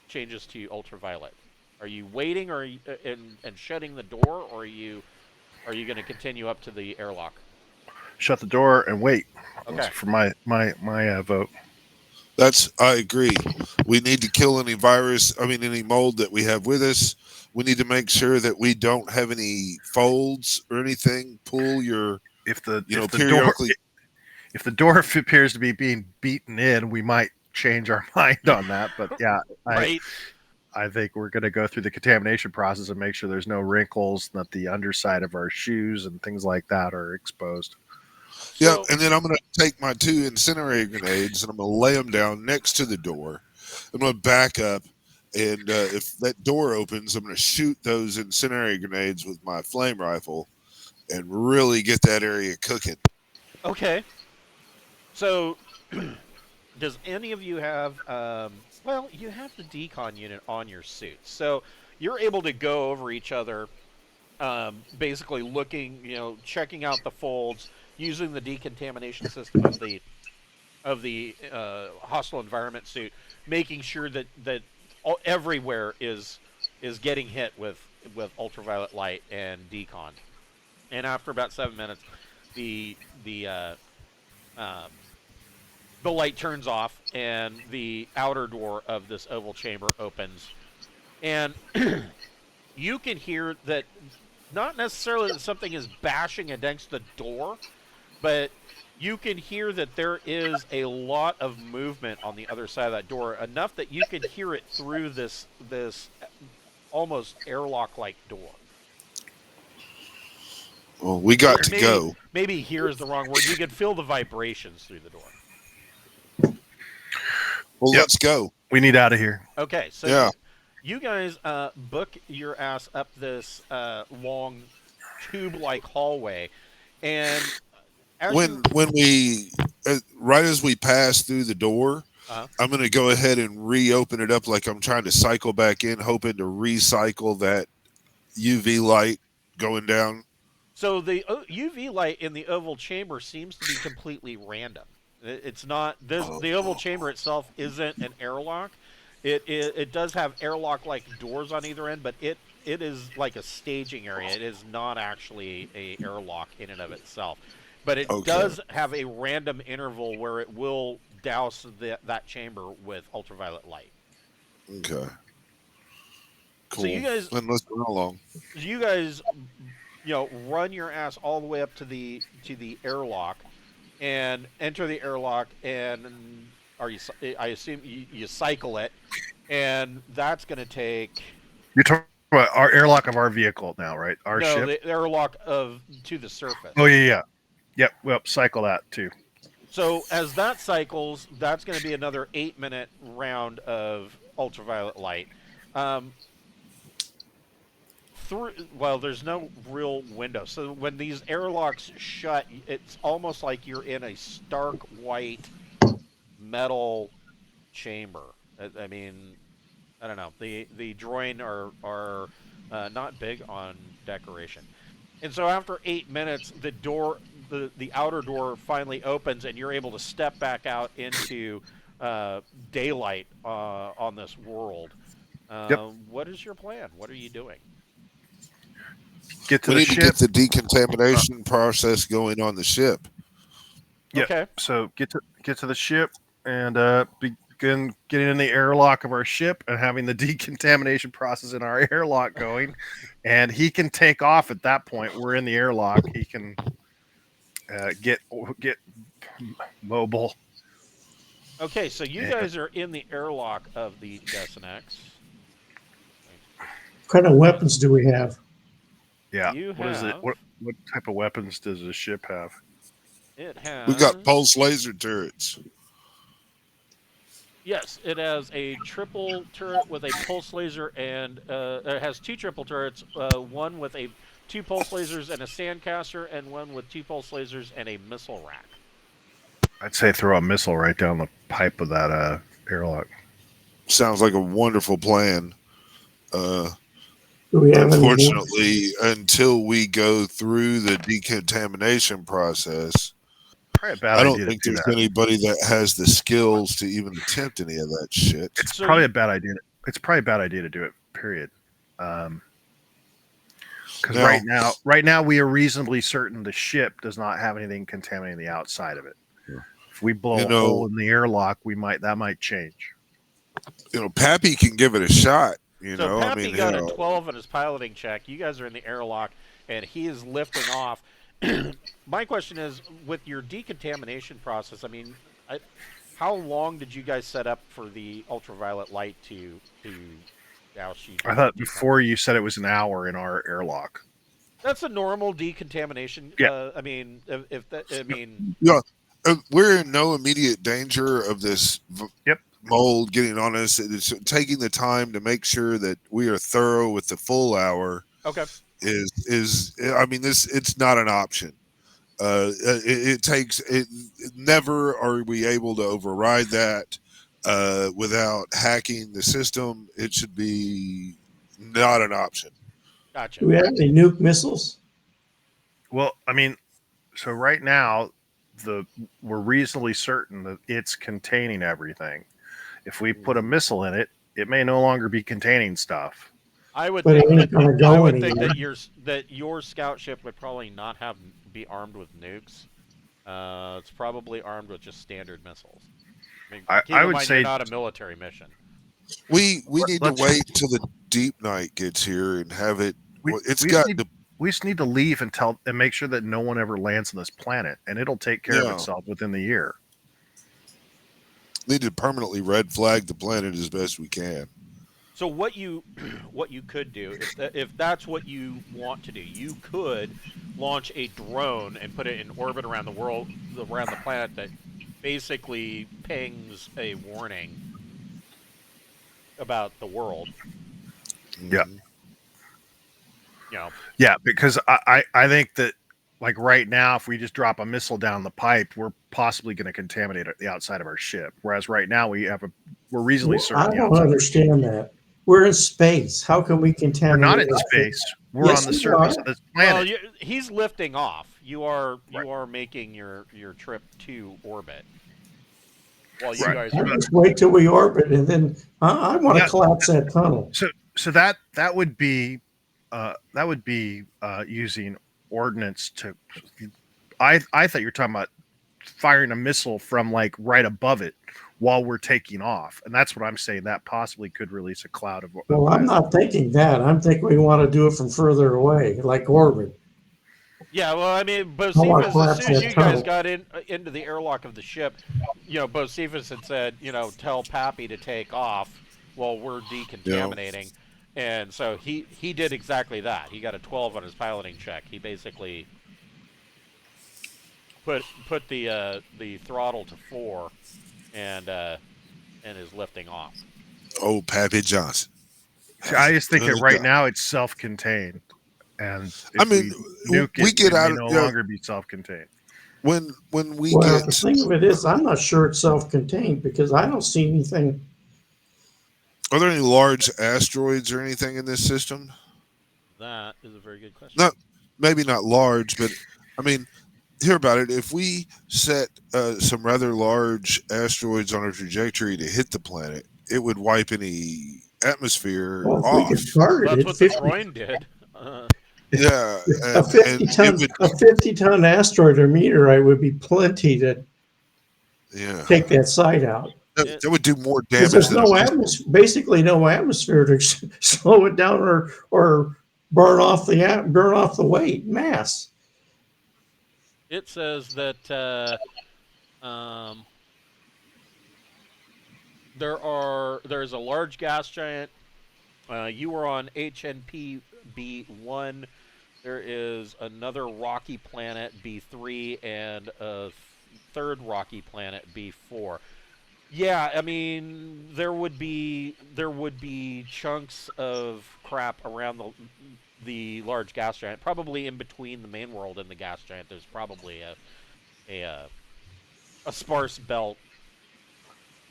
changes to ultraviolet. Are you waiting, or and shutting the door, or are you going to continue up to the airlock? shut the door and wait. Okay. For my vote. I agree. We need to kill any any mold that we have with us. We need to make sure that we don't have any folds or anything. Pull your, If the periodically. if the door appears to be being beaten in, we might change our mind on that. But yeah, Right. I think we're going to go through the contamination process and make sure there's no wrinkles, that the underside of our shoes and things like that are exposed. Yeah, and then I'm going to take my 2 incendiary grenades and I'm going to lay them down next to the door. I'm going to back up, and if that door opens, I'm going to shoot those incendiary grenades with my flame rifle and really get that area cooking. Okay. So, does any of you have? Well, you have the decon unit on your suit, so you're able to go over each other, basically looking, checking out the folds, using the decontamination system of the hostile environment suit, making sure that everywhere is getting hit with ultraviolet light and decon. And after about 7 minutes, the light turns off and the outer door of this oval chamber opens, and you can hear that, not necessarily that something is bashing against the door, but you can hear that there is a lot of movement on the other side of that door, enough that you can hear it through this almost airlock-like door. Well, we got to go. Maybe here is the wrong word. You can feel the vibrations through the door. Well, let's go. We need out of here. Okay, so you guys book your ass up this long tube-like hallway, and when we right as we pass through the door, I'm going to go ahead and reopen it up like I'm trying to cycle back in, hoping to recycle that UV light going down. So the UV light in the oval chamber seems to be completely random. It's not this. The oval chamber itself isn't an airlock. It does have airlock-like doors on either end, but it is like a staging area. It is not actually a airlock in and of itself. But it does have a random interval where it will douse that chamber with ultraviolet light. Okay. Cool. So you guys, then let's run along. You guys, run your ass all the way up to the airlock, and enter the airlock, and I assume you cycle it, and that's going to take. You're talking about our airlock of our vehicle now, right? Our ship. The airlock to the surface. Oh yeah. Yep. Well, cycle that too. So as that cycles, that's going to be another 8-minute round of ultraviolet light. There's no real window. So when these airlocks shut, it's almost like you're in a stark white metal chamber. I mean, I don't know. The Droyne are not big on decoration. And so after 8 minutes, the outer door finally opens, and you're able to step back out into daylight on this world. What is your plan? What are you doing? We need to get the decontamination process going on the ship. Yeah. Okay. So get to the ship and begin getting in the airlock of our ship and having the decontamination process in our airlock going, and he can take off at that point. We're in the airlock. He can get mobile. Okay, so you guys are in the airlock of the Desinex. What kind of weapons do we have? Yeah. What is it? What type of weapons does the ship have? It has. We got pulse laser turrets. Yes, it has a triple turret with a pulse laser, and it has 2 triple turrets. One with 2 pulse lasers and a sandcaster, and one with 2 pulse lasers and a missile rack. I'd say throw a missile right down the pipe of that airlock. Sounds like a wonderful plan. Do we have unfortunately, until we go through the decontamination process, I don't think there's anybody that has the skills to even attempt any of that shit. It's probably a bad idea. It's probably a bad idea to do it. Period. Because Because Now- right now we are reasonably certain the ship does not have anything contaminating the outside of it. If we blow You a know- hole in the airlock, that might change. Pappy can give it a shot. So I Pappy mean, got a 12 on his piloting check. You guys are in the airlock, and he is lifting off. My question is, with your decontamination process, I mean, how long did you guys set up for the ultraviolet light to douse you? I thought before you said it was an hour in our airlock. That's a normal decontamination. Yeah. I mean, if that, I mean, yeah, we're in no immediate danger of this Yep. mold getting on us. It's taking the time to make sure that we are thorough with the full hour. okay. I mean, it's not an option. It takes it. Never are we able to override that without hacking the system. It should be not an option. Gotcha. Do we have any nuke missiles? Well, I mean, so right now we're reasonably certain that it's containing everything. If we put a missile in it, it may no longer be containing stuff. I would But it think ain't gonna that, go I would think anywhere. that your scout ship would probably not be armed with nukes. It's probably armed with just standard missiles. I mean, keep I in would mind say- you're not a military mission. We need to Let's- wait till the Deepnight gets here and have it. We just need to leave and make sure that no one ever lands on this planet, and it'll take care of Yeah. itself within the year. Need to permanently red flag the planet as best we can. So what you could do, if that's what you want to do, you could launch a drone and put it in orbit around the planet that basically pings a warning about the world. Yeah. You know, Yeah, because I think that, like, right now, if we just drop a missile down the pipe, we're possibly going to contaminate the outside of our ship. Whereas right now we're reasonably certain. I the don't outside- understand that. We're in space. How can we We're contaminate? not in it? space. We're Yes, on the we surface are. of this well, planet. he's lifting off. You are Right. making your trip to orbit. While you Right. guys I are just wait till we orbit, and then I want to Yeah. collapse that tunnel. So that would be using ordnance to. I thought you were talking about firing a missile from, like, right above it while we're taking off, and that's what I'm saying. That possibly could release a cloud of. Well, I'm not thinking that. I'm thinking we want to do it from further away, like orbit. Yeah, well, I mean, wanna Bocephus, as collapse soon as that you guys tunnel. got into the airlock of the ship, Bocephus had said, tell Pappy to take off while we're decontaminating. And so he did exactly that. He got a 12 on his piloting check. He basically put the throttle to 4 and is lifting off. Oh, Pappy Johnson. I just think that right Yeah. now it's self-contained, and if I mean, we nuke we it, get it out may of no longer be self-contained. when we Well, get the thing of it is, I'm not sure it's self-contained because I don't see anything. Are there any large asteroids or anything in this system? That is a very good question. No. Maybe not large, but I mean, hear about it. If we set some rather large asteroids on a trajectory to hit the planet, it would wipe any atmosphere Well, if off. we could target That's it, what the 50, Droyne did. Yeah, a 50-ton asteroid or meteorite would be plenty to yeah, take that site out. that would do more Because damage there's than no atmosphere, basically no atmosphere to slow it down or burn off the weight mass. It says that there's a large gas giant. You were on HNP-B1. There is another rocky planet B3 and a third rocky planet B4. Yeah, I mean there would be chunks of crap around the large gas giant, probably in between the main world and the gas giant. There's probably a sparse belt.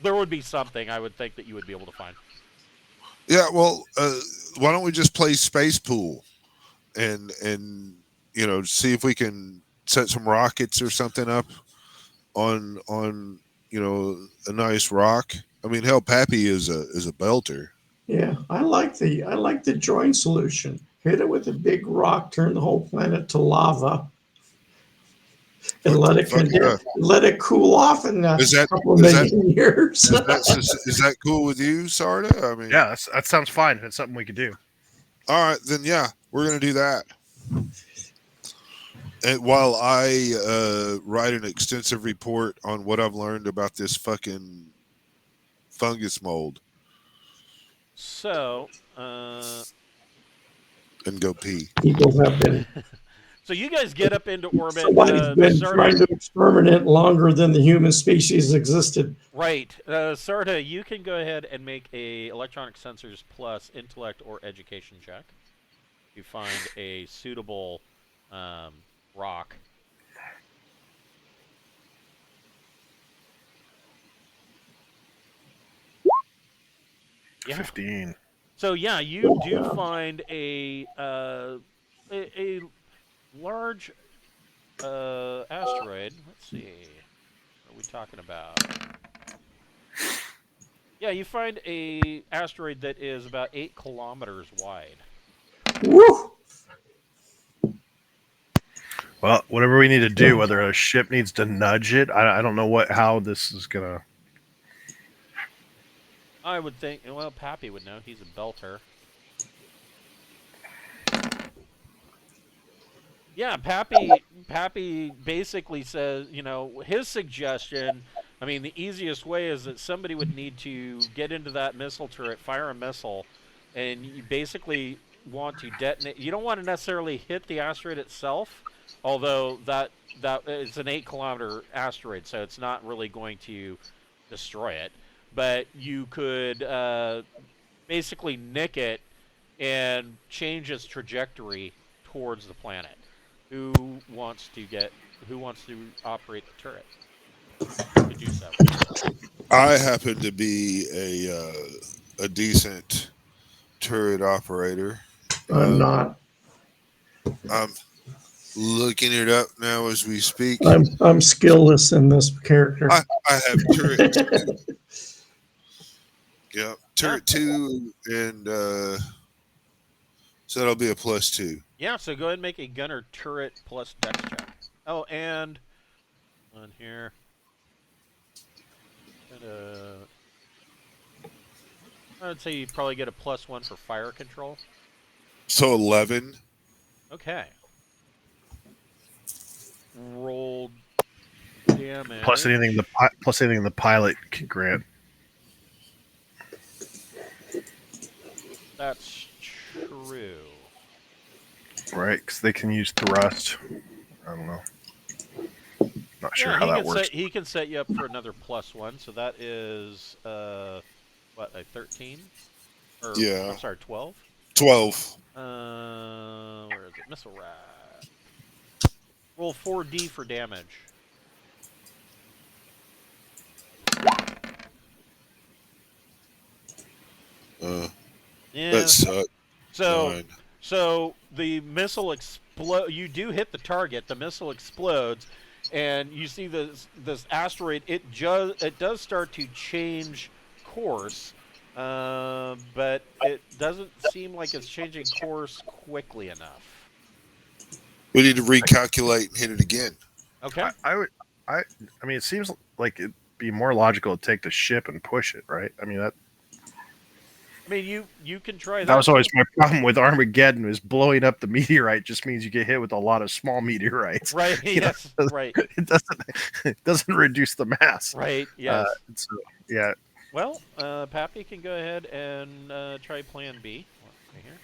There would be something I would think that you would be able to find. Yeah, well, why don't we just play Space Pool and see if we can set some rockets or something up on a nice rock. I mean, hell, Pappy is a belter. Yeah, I like the Droyne solution. hit it with a big rock, turn the whole planet to lava, and let it let it cool off in a couple of million years. Is that cool with you, Sarda? I mean, Yeah, that sounds fine. It's something we could do. All right, then yeah, we're gonna do that. And while I write an extensive report on what I've learned about this fucking fungus mold. So, and go pee. People have been. So you guys get up into orbit. Somebody's been trying to experiment longer than the human species existed. Right. Sarda, you can go ahead and make a electronic sensors plus intellect or education check. You find a suitable rock. Yeah. 15. So yeah, you do find a large asteroid. Let's see. What are we talking about? Yeah, you find a asteroid that is about 8 kilometers wide. Woo! Well, whatever we need to do, whether a ship needs to nudge it, I don't know how this is gonna. I would think. Well, Pappy would know. He's a belter. Yeah, Pappy basically says, his suggestion. I mean, the easiest way is that somebody would need to get into that missile turret, fire a missile, and you basically want to detonate. You don't want to necessarily hit the asteroid itself, although that it's an 8-kilometer asteroid, so it's not really going to destroy it. But you could basically nick it and change its trajectory towards the planet. Who wants to operate the turret? To do so. I happen to be a decent turret operator. I'm not. I'm looking it up now as we speak. I'm skillless in this character. I have turret. Yeah, turret 2, and so that'll be a +2. Yeah, so go ahead and make a gunner turret plus dex check. Oh, and on here. I would say you probably get a +1 for fire control. So 11. Okay. Roll damage. Plus anything the pilot can grant. That's true. Right, because they can use thrust. I don't know. Not sure how that works. He can set you up for another +1, so that is what, a 13? Or, yeah. I'm sorry, 12? 12. Where is it? Missile rack. Roll 4D for damage. Yeah. That sucked. So the missile explode. You do hit the target. The missile explodes, and you see this asteroid. It does start to change course, but it doesn't seem like it's changing course quickly enough. We need to recalculate and hit it again. Okay. I mean, it seems like it'd be more logical to take the ship and push it, right? I mean you can try that. That was always my problem with Armageddon, is blowing up the meteorite just means you get hit with a lot of small meteorites. Right. Yes. Right. It doesn't reduce the mass. Right. Yes. So, yeah. Well, Pappy can go ahead and try Plan B. Right here.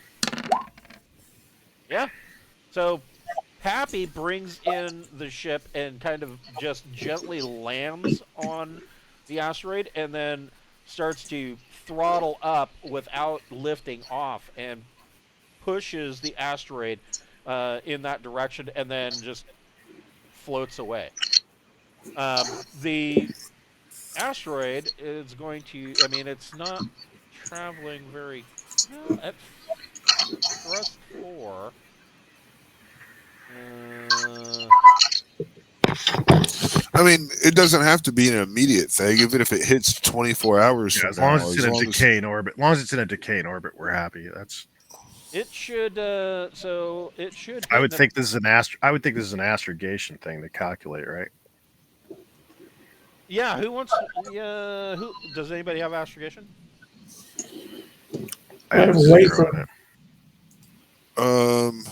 Yeah. So Pappy brings in the ship and kind of just gently lands on the asteroid, and then starts to throttle up without lifting off, and pushes the asteroid in that direction, and then just floats away. The asteroid is going to, it's not traveling very well at thrust 4. I mean, it doesn't have to be an immediate thing. Even if it hits 24 hours, as long as it's in a decaying orbit. As long as it's in a decaying orbit, we're happy. It should. So it should. I Hit would in a- think this is an I would think this is an astrogation thing to calculate, right? Yeah. Who wants? Yeah. Who does anybody have astrogation? I I have have a a zero wafer. in it. Um,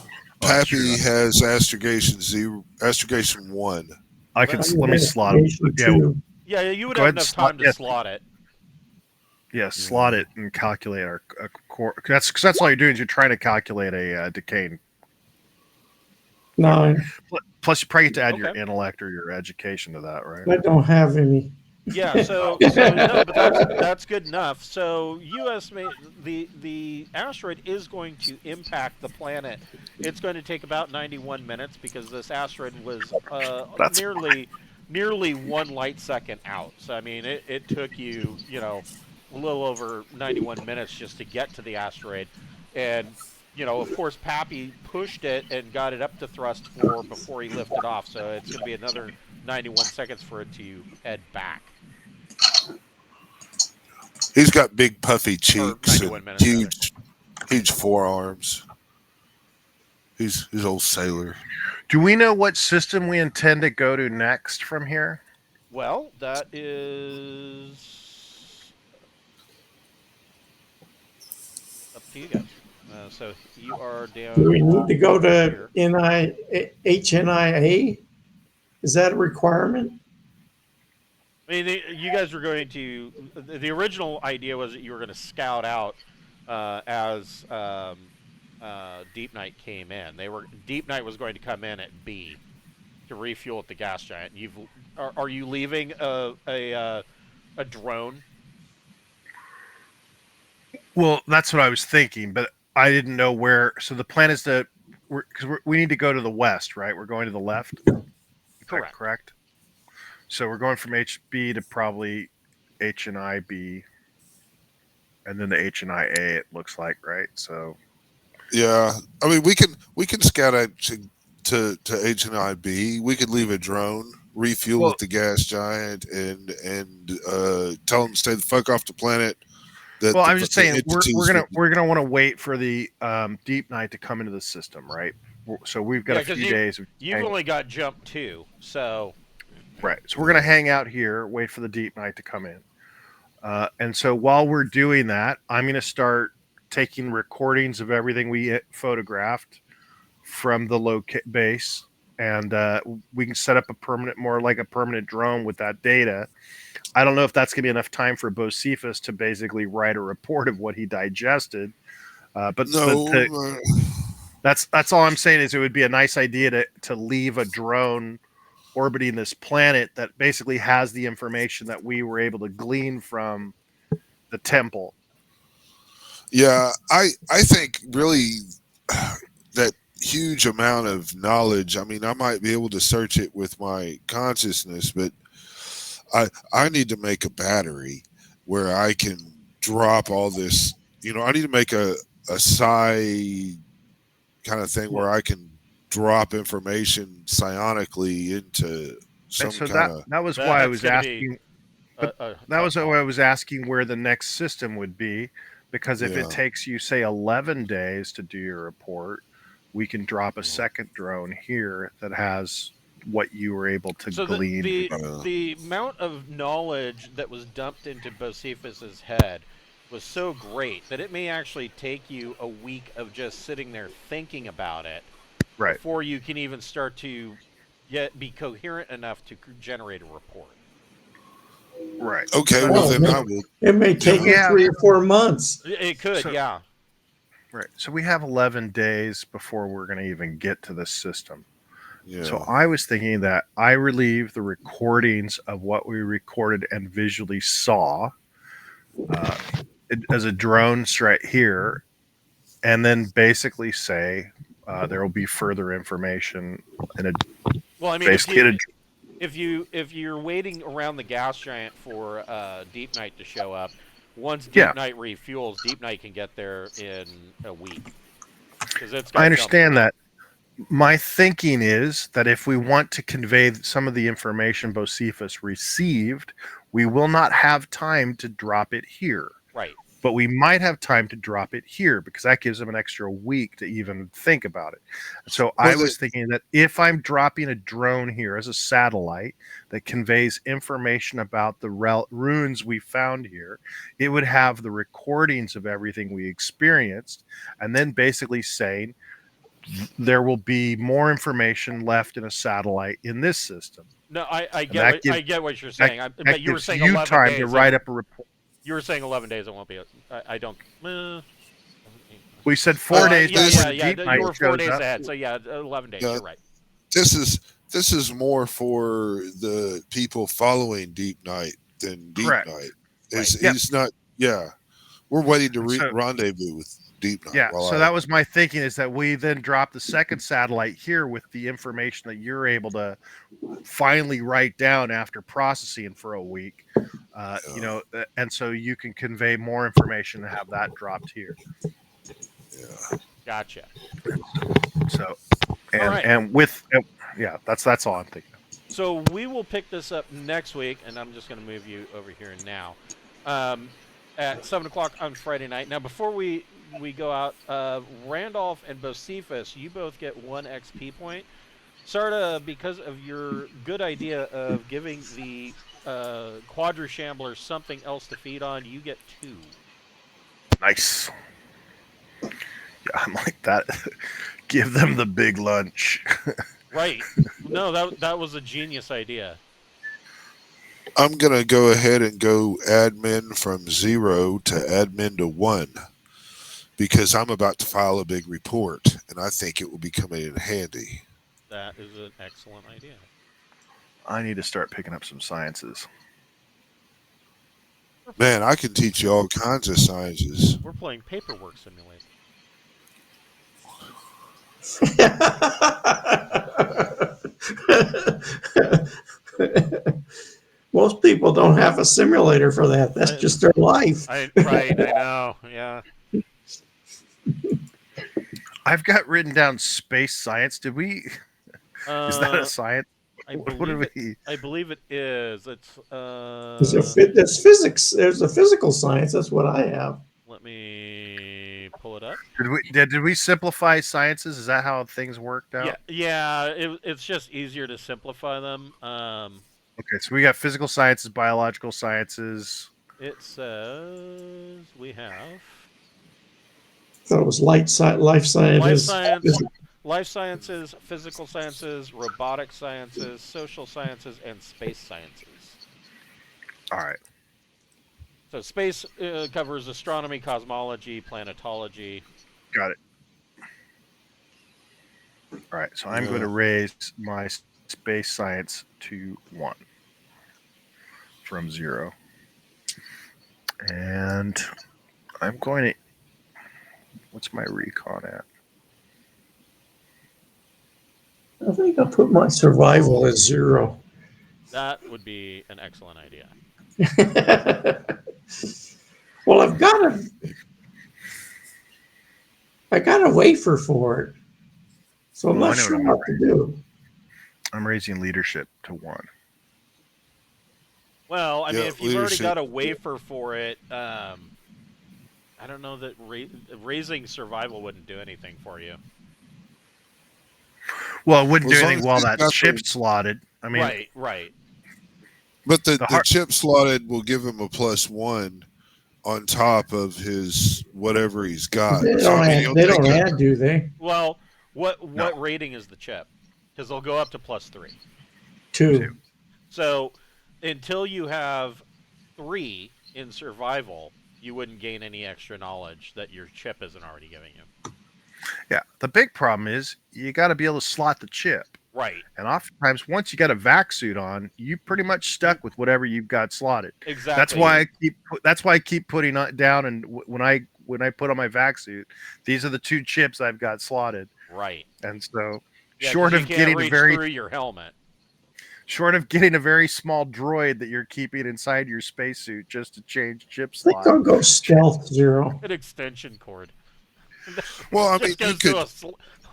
Oh, that's true. Pappy has astrogation 0, astrogation 1. I can Let- let me slot it. Investigation Yeah, two. Yeah. You would Go have ahead and enough slot- time to yeah. slot it. yeah, slot it and calculate our core. That's all you're doing is you're trying to calculate a decay. 9. Plus, you probably get to add your Okay. intellect or your education to that, right? I don't have any. Yeah. So no, but that's good enough. So you estimate the asteroid is going to impact the planet. It's going to take about 91 minutes because this asteroid was That's nearly 1 light second out. So I mean, it took you a little over 91 minutes just to get to the asteroid, and of course, Pappy pushed it and got it up to thrust before he lifted off. So it's going to be another 91 seconds for it to head back. He's got big puffy cheeks 91 and minutes, huge forearms. He's old sailor. Do we know what system we intend to go to next from here? Well, that is up to you guys. So you are down. Do we need to go here. to HNIA? Is that a requirement? I mean, you guys were going to. The original idea was that you were going to scout out as Deepnight came in. Deepnight was going to come in at B to refuel at the gas giant. Are you leaving a drone? Well, that's what I was thinking, but I didn't know where. So the plan is to, because we need to go to the west, right? We're going to the left. Is that correct. So we're going from HB to probably HNI-B, and then the HNI-A. It looks like, right? So Yeah, I mean we can scout out to HNI-B. We could leave a drone, refuel with the gas giant, and tell them to stay the fuck off the planet. Well, I'm just saying we're gonna want to wait for the Deepnight to come into the system, right? So we've got a few days. You've only got jump 2, so right. So we're gonna hang out here, wait for the Deepnight to come in, and so while we're doing that, I'm gonna start taking recordings of everything we photographed from the base, and we can set up more like a permanent drone with that data. I don't know if that's going to be enough time for Bocephus to basically write a report of what he digested. But that's all I'm saying is it would be a nice idea to leave a drone orbiting this planet that basically has the information that we were able to glean from the temple. Yeah, I think really that huge amount of knowledge. I mean, I might be able to search it with my consciousness, but I need to make a battery where I can drop all this. I need to make a psi kind of thing where I can drop information psionically into some kind of. That was why I was asking. That was why I was asking where the next system would be, because if it takes you say 11 days to do your report, we can drop a second drone here that has what you were able to glean. The amount of knowledge that was dumped into Bocephus's head was so great that it may actually take you a week of just sitting there thinking about it before you can even start to be coherent enough to generate a report. Right. Okay. Well, then I will. It may take 3 or 4 months. It could, yeah. Right. So we have 11 days before we're going to even get to this system. Yeah. So I was thinking that I relieve the recordings of what we recorded and visually saw as a drone right here, and then basically say there will be further information in a. Well, I mean, basically if you're waiting around the gas giant for Deepnight to show up, once Deepnight refuels, Deepnight can get there in a week. I understand that. My thinking is that if we want to convey some of the information Bocephus received, we will not have time to drop it here. Right. but we might have time to drop it here because that gives them an extra week to even think about it. So I was thinking that if I'm dropping a drone here as a satellite that conveys information about the runes we found here, it would have the recordings of everything we experienced, and then basically saying there will be more information left in a satellite in this system. No, I get what you're saying. But you were saying you 11 time days. to write up a report. You were saying 11 days. It won't be. I don't. We said 4 days. Yeah. Deepnight You were 4 days up. ahead. So yeah, 11 days. You're right. This is more for the people following Deepnight than Deepnight. He's not. Yeah, we're waiting to rendezvous with Deepnight. Yeah. So that was my thinking, is that we then drop the second satellite here with the information that you're able to finally write down after processing for a week. You know, and so you can convey more information and have that dropped here. Yeah. Gotcha. So, and with that's all I'm thinking of. So we will pick this up next week, and I'm just going to move you over here now. At 7 o'clock on Friday night. Now, before we go out, Randolph and Bocephus, you both get 1 XP point. Sarda, because of your good idea of giving the Quadrishambler something else to feed on, you get 2. Nice. Yeah, I'm like that. Give them the big lunch. Right. No, that was a genius idea. I'm gonna go ahead and go admin from 0 to admin to 1 because I'm about to file a big report, and I think it will be coming in handy. That is an excellent idea. I need to start picking up some sciences. Man, I can teach you all kinds of sciences. We're playing Paperwork Simulator. Most people don't have a simulator for that. That's just their life. I know. Yeah. I've got written down space science. Did we? Is that a science? I believe it is. It's. There's physics. There's a physical science. That's what I have. Let me pull it up. Did we simplify sciences? Is that how things worked out? Yeah. It's just easier to simplify them. Okay, so we got physical sciences, biological sciences. It says we have. I thought it was life sciences. Life sciences, physical sciences, robotic sciences, social sciences, and space sciences. All right. So space covers astronomy, cosmology, planetology. Got it. All right, so I'm going to raise my space science to 1 from 0. And I'm going to... What's my recon at? I think I'll put my survival at 0. That would be an excellent idea. Well, I got a wafer for it, so I'm not sure what to do. I'm raising leadership to 1. Well, I mean, if you've already got a wafer for it, I don't know that raising survival wouldn't do anything for you. Well, it wouldn't do anything while that chip slotted. I mean, right. But the chip slotted will give him a +1 on top of his whatever he's got. They don't add, do they? Well, what rating is the chip? Because they'll go up to +3. 2. So until you have 3 in survival, you wouldn't gain any extra knowledge that your chip isn't already giving you. Yeah, the big problem is you got to be able to slot the chip. Right. And oftentimes, once you got a vac suit on, you pretty much stuck with whatever you've got slotted. Exactly. That's why I keep putting it down. And when I put on my vac suit, these are the 2 chips I've got slotted. Right. And so, short of getting through your helmet, short of getting a very small droid that you're keeping inside your spacesuit just to change chip I think slot. I'll go stealth 0. an extension cord. Well, I mean, you could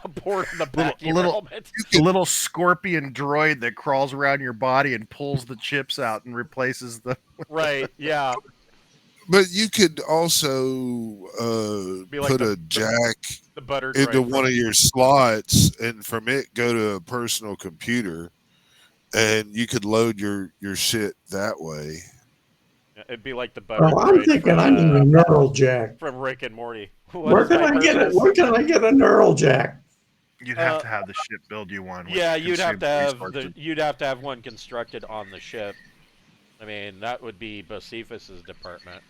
a board in the back of your helmet. A little scorpion droid that crawls around your body and pulls the chips out and replaces them. Right, yeah. but you could also Be like put a jack the butter into droid one of your slots, and from it go to a personal computer, and you could load your shit that way. It'd be like the butter Well, I'm droid thinking I need a neural jack. from Rick and Morty. What Where is can my I get it? purpose? Where can I get a neural jack? You'd have to have the ship build you one. Which Yeah, you'd have consumes to have resources. you'd have to have one constructed on the ship. I mean, that would be Bocephus's department.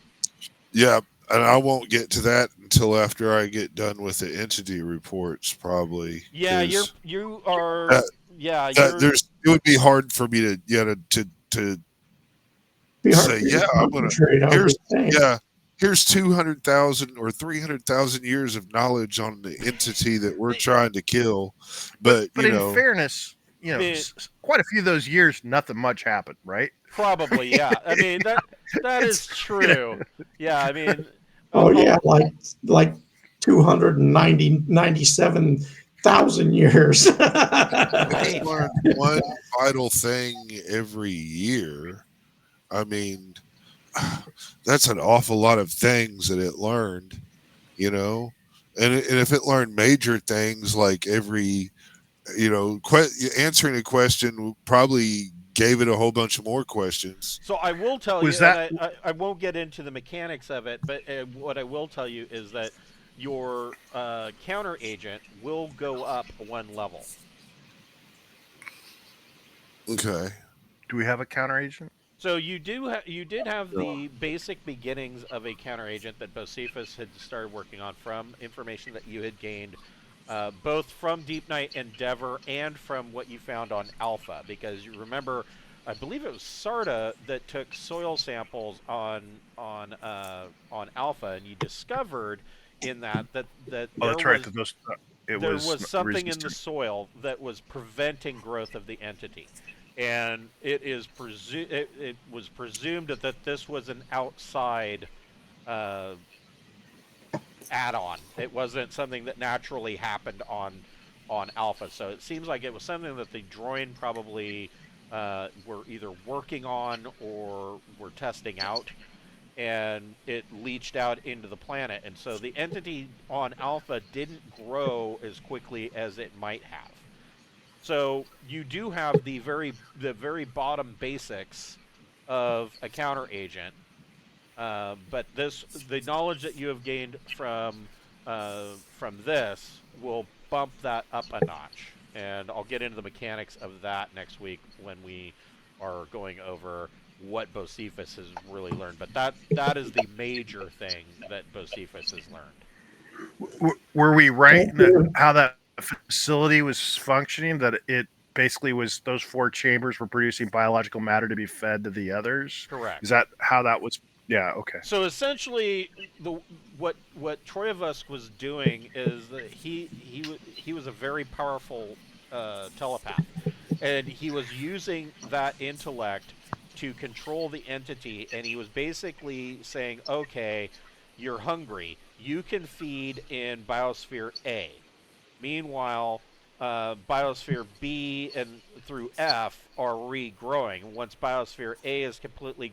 Yeah, and I won't get to that until after I get done with the entity reports, probably. Yeah, 'cause you are. that- Yeah, it would be hard for me to Be hard say, for you yeah, to I'm gonna concentrate on here's the thing. yeah, here's 200,000 or 300,000 years of knowledge on the entity that we're trying to kill, but But you in know, fairness, quite a few of those years, nothing much happened, right? probably. Yeah, I mean that is true. Yeah, I mean. Oh yeah, like 297,000 years. it's learned one vital thing every year. I mean, that's an awful lot of things that it learned, you know. And if it learned major things like every, answering a question probably gave it a whole bunch of more questions. So I will tell Was you, that- and I won't get into the mechanics of it, but what I will tell you is that your counter agent will go up one level. Okay. Do we have a counter agent? So you did have the basic beginnings of a counter agent that Bocephus had started working on from information that you had gained, both from Deepnight Endeavor and from what you found on Alpha. Because you remember, I believe it was Sarda that took soil samples on Alpha, and you discovered in that Oh, there that's right. was It there was was something in the resistant. soil that was preventing growth of the entity, and it was presumed that this was an outside add-on. It wasn't something that naturally happened on Alpha. So it seems like it was something that the Droyne probably were either working on or were testing out, and it leached out into the planet. And so the entity on Alpha didn't grow as quickly as it might have. So you do have the very bottom basics of a counter agent, but the knowledge that you have gained from this will bump that up a notch, and I'll get into the mechanics of that next week when we are going over what Bocephus has really learned. But that is the major thing that Bocephus has learned. Were we right in that, how that facility was functioning? That it basically was those 4 chambers were producing biological matter to be fed to the others? Correct. Is that how that was? Yeah. Okay. So essentially, what Troyevsk was doing is that he was a very powerful telepath, and he was using that intellect to control the entity, and he was basically saying, okay, you're hungry, you can feed in Biosphere A. Meanwhile, Biosphere B and through F are regrowing. Once Biosphere A is completely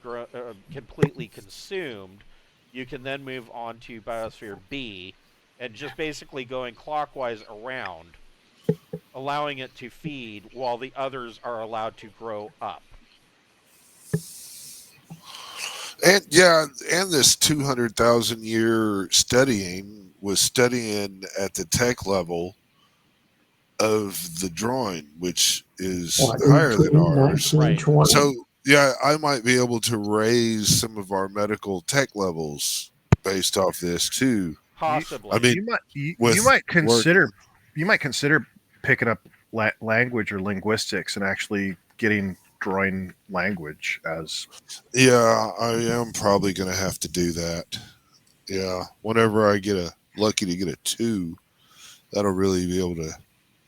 consumed, you can then move on to Biosphere B, and just basically going clockwise around, allowing it to feed while the others are allowed to grow up. And this 200,000 year studying was studying at the tech level of the Droyne, which is higher than ours. 19, Right. 20. So I might be able to raise some of our medical tech levels based off this too. Possibly. I mean, you might consider picking up language or linguistics and actually getting Droyne language as. Yeah, I am probably going to have to do that. Yeah, whenever I get lucky to get a 2, that'll really be able to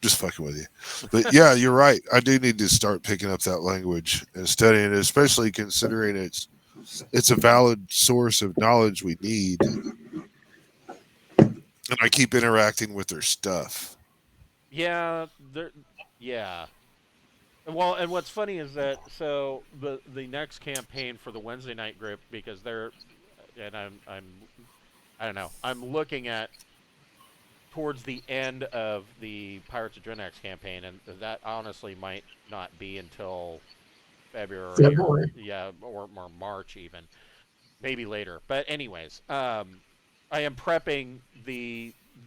just fucking with you. But yeah, you're right. I do need to start picking up that language and studying it, especially considering it's a valid source of knowledge we need. And I keep interacting with their stuff. Yeah, yeah. Well, and what's funny is that the next campaign for the Wednesday night group, because and I don't know. I'm looking at towards the end of the Pirates of Drenax campaign, and that honestly might not be until February or February. yeah, or March even, maybe later. But anyways, I am prepping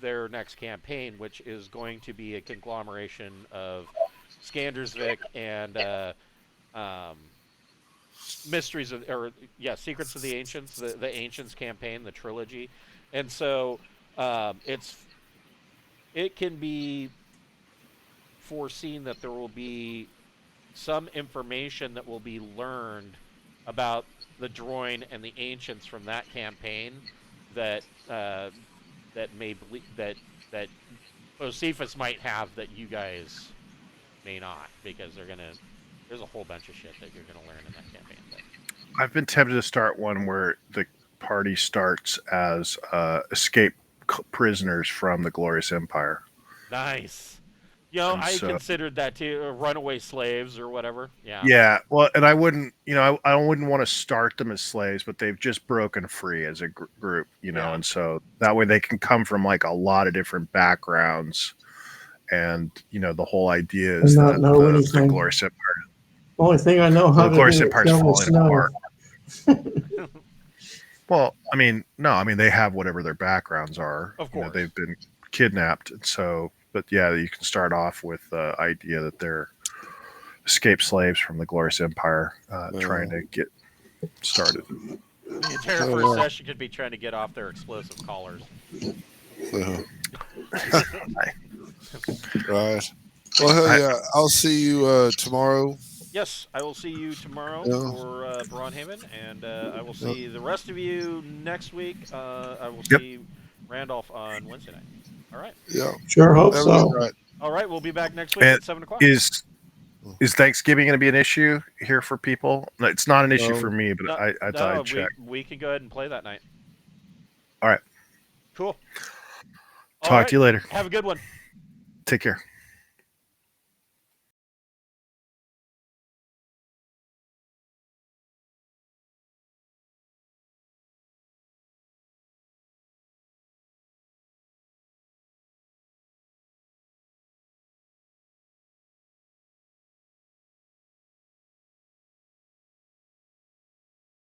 their next campaign, which is going to be a conglomeration of Skandersvik and um, Mysteries of, or yeah, Secrets of the Ancients, the Ancients campaign, the trilogy, and so it can be foreseen that there will be some information that will be learned about the Droyne and the Ancients from that campaign that that may that Josephus might have that you guys may not, because there's a whole bunch of shit that you're gonna learn in that campaign. But I've been tempted to start one where the party starts as escaped prisoners from the Glorious Empire. nice. You know, And I so, considered that too, runaway slaves or whatever. Yeah. yeah, well, and I wouldn't, I wouldn't want to start them as slaves, but they've just broken free as a group, Yeah. and so that way they can come from like a lot of different backgrounds, and the whole idea is And not that know the anything. Glorious Empire, Only thing I know how to Glorious do is Empire's shovel falling snow. apart. Well, I mean, no, I mean they have whatever their backgrounds are. Of course. They've been kidnapped, and so, but yeah, you can start off with the idea that they're escaped slaves from the Glorious Empire, trying to get started. The entire first session could be trying to get off their explosive collars. Right. Well, hell yeah. I'll see you tomorrow. Yes, I will see you tomorrow for Braunhaven, and I will see the rest of you next week. I will see Randolph on Wednesday night. All right. Yeah. Sure hope so. Right. All right, we'll be back next week at 7 o'clock. Is Thanksgiving going to be an issue here for people? No, it's not an issue for me, but No, I thought I'd check. We can go ahead and play that night. All right. Cool. Talk to you later. Have a good one. Take care.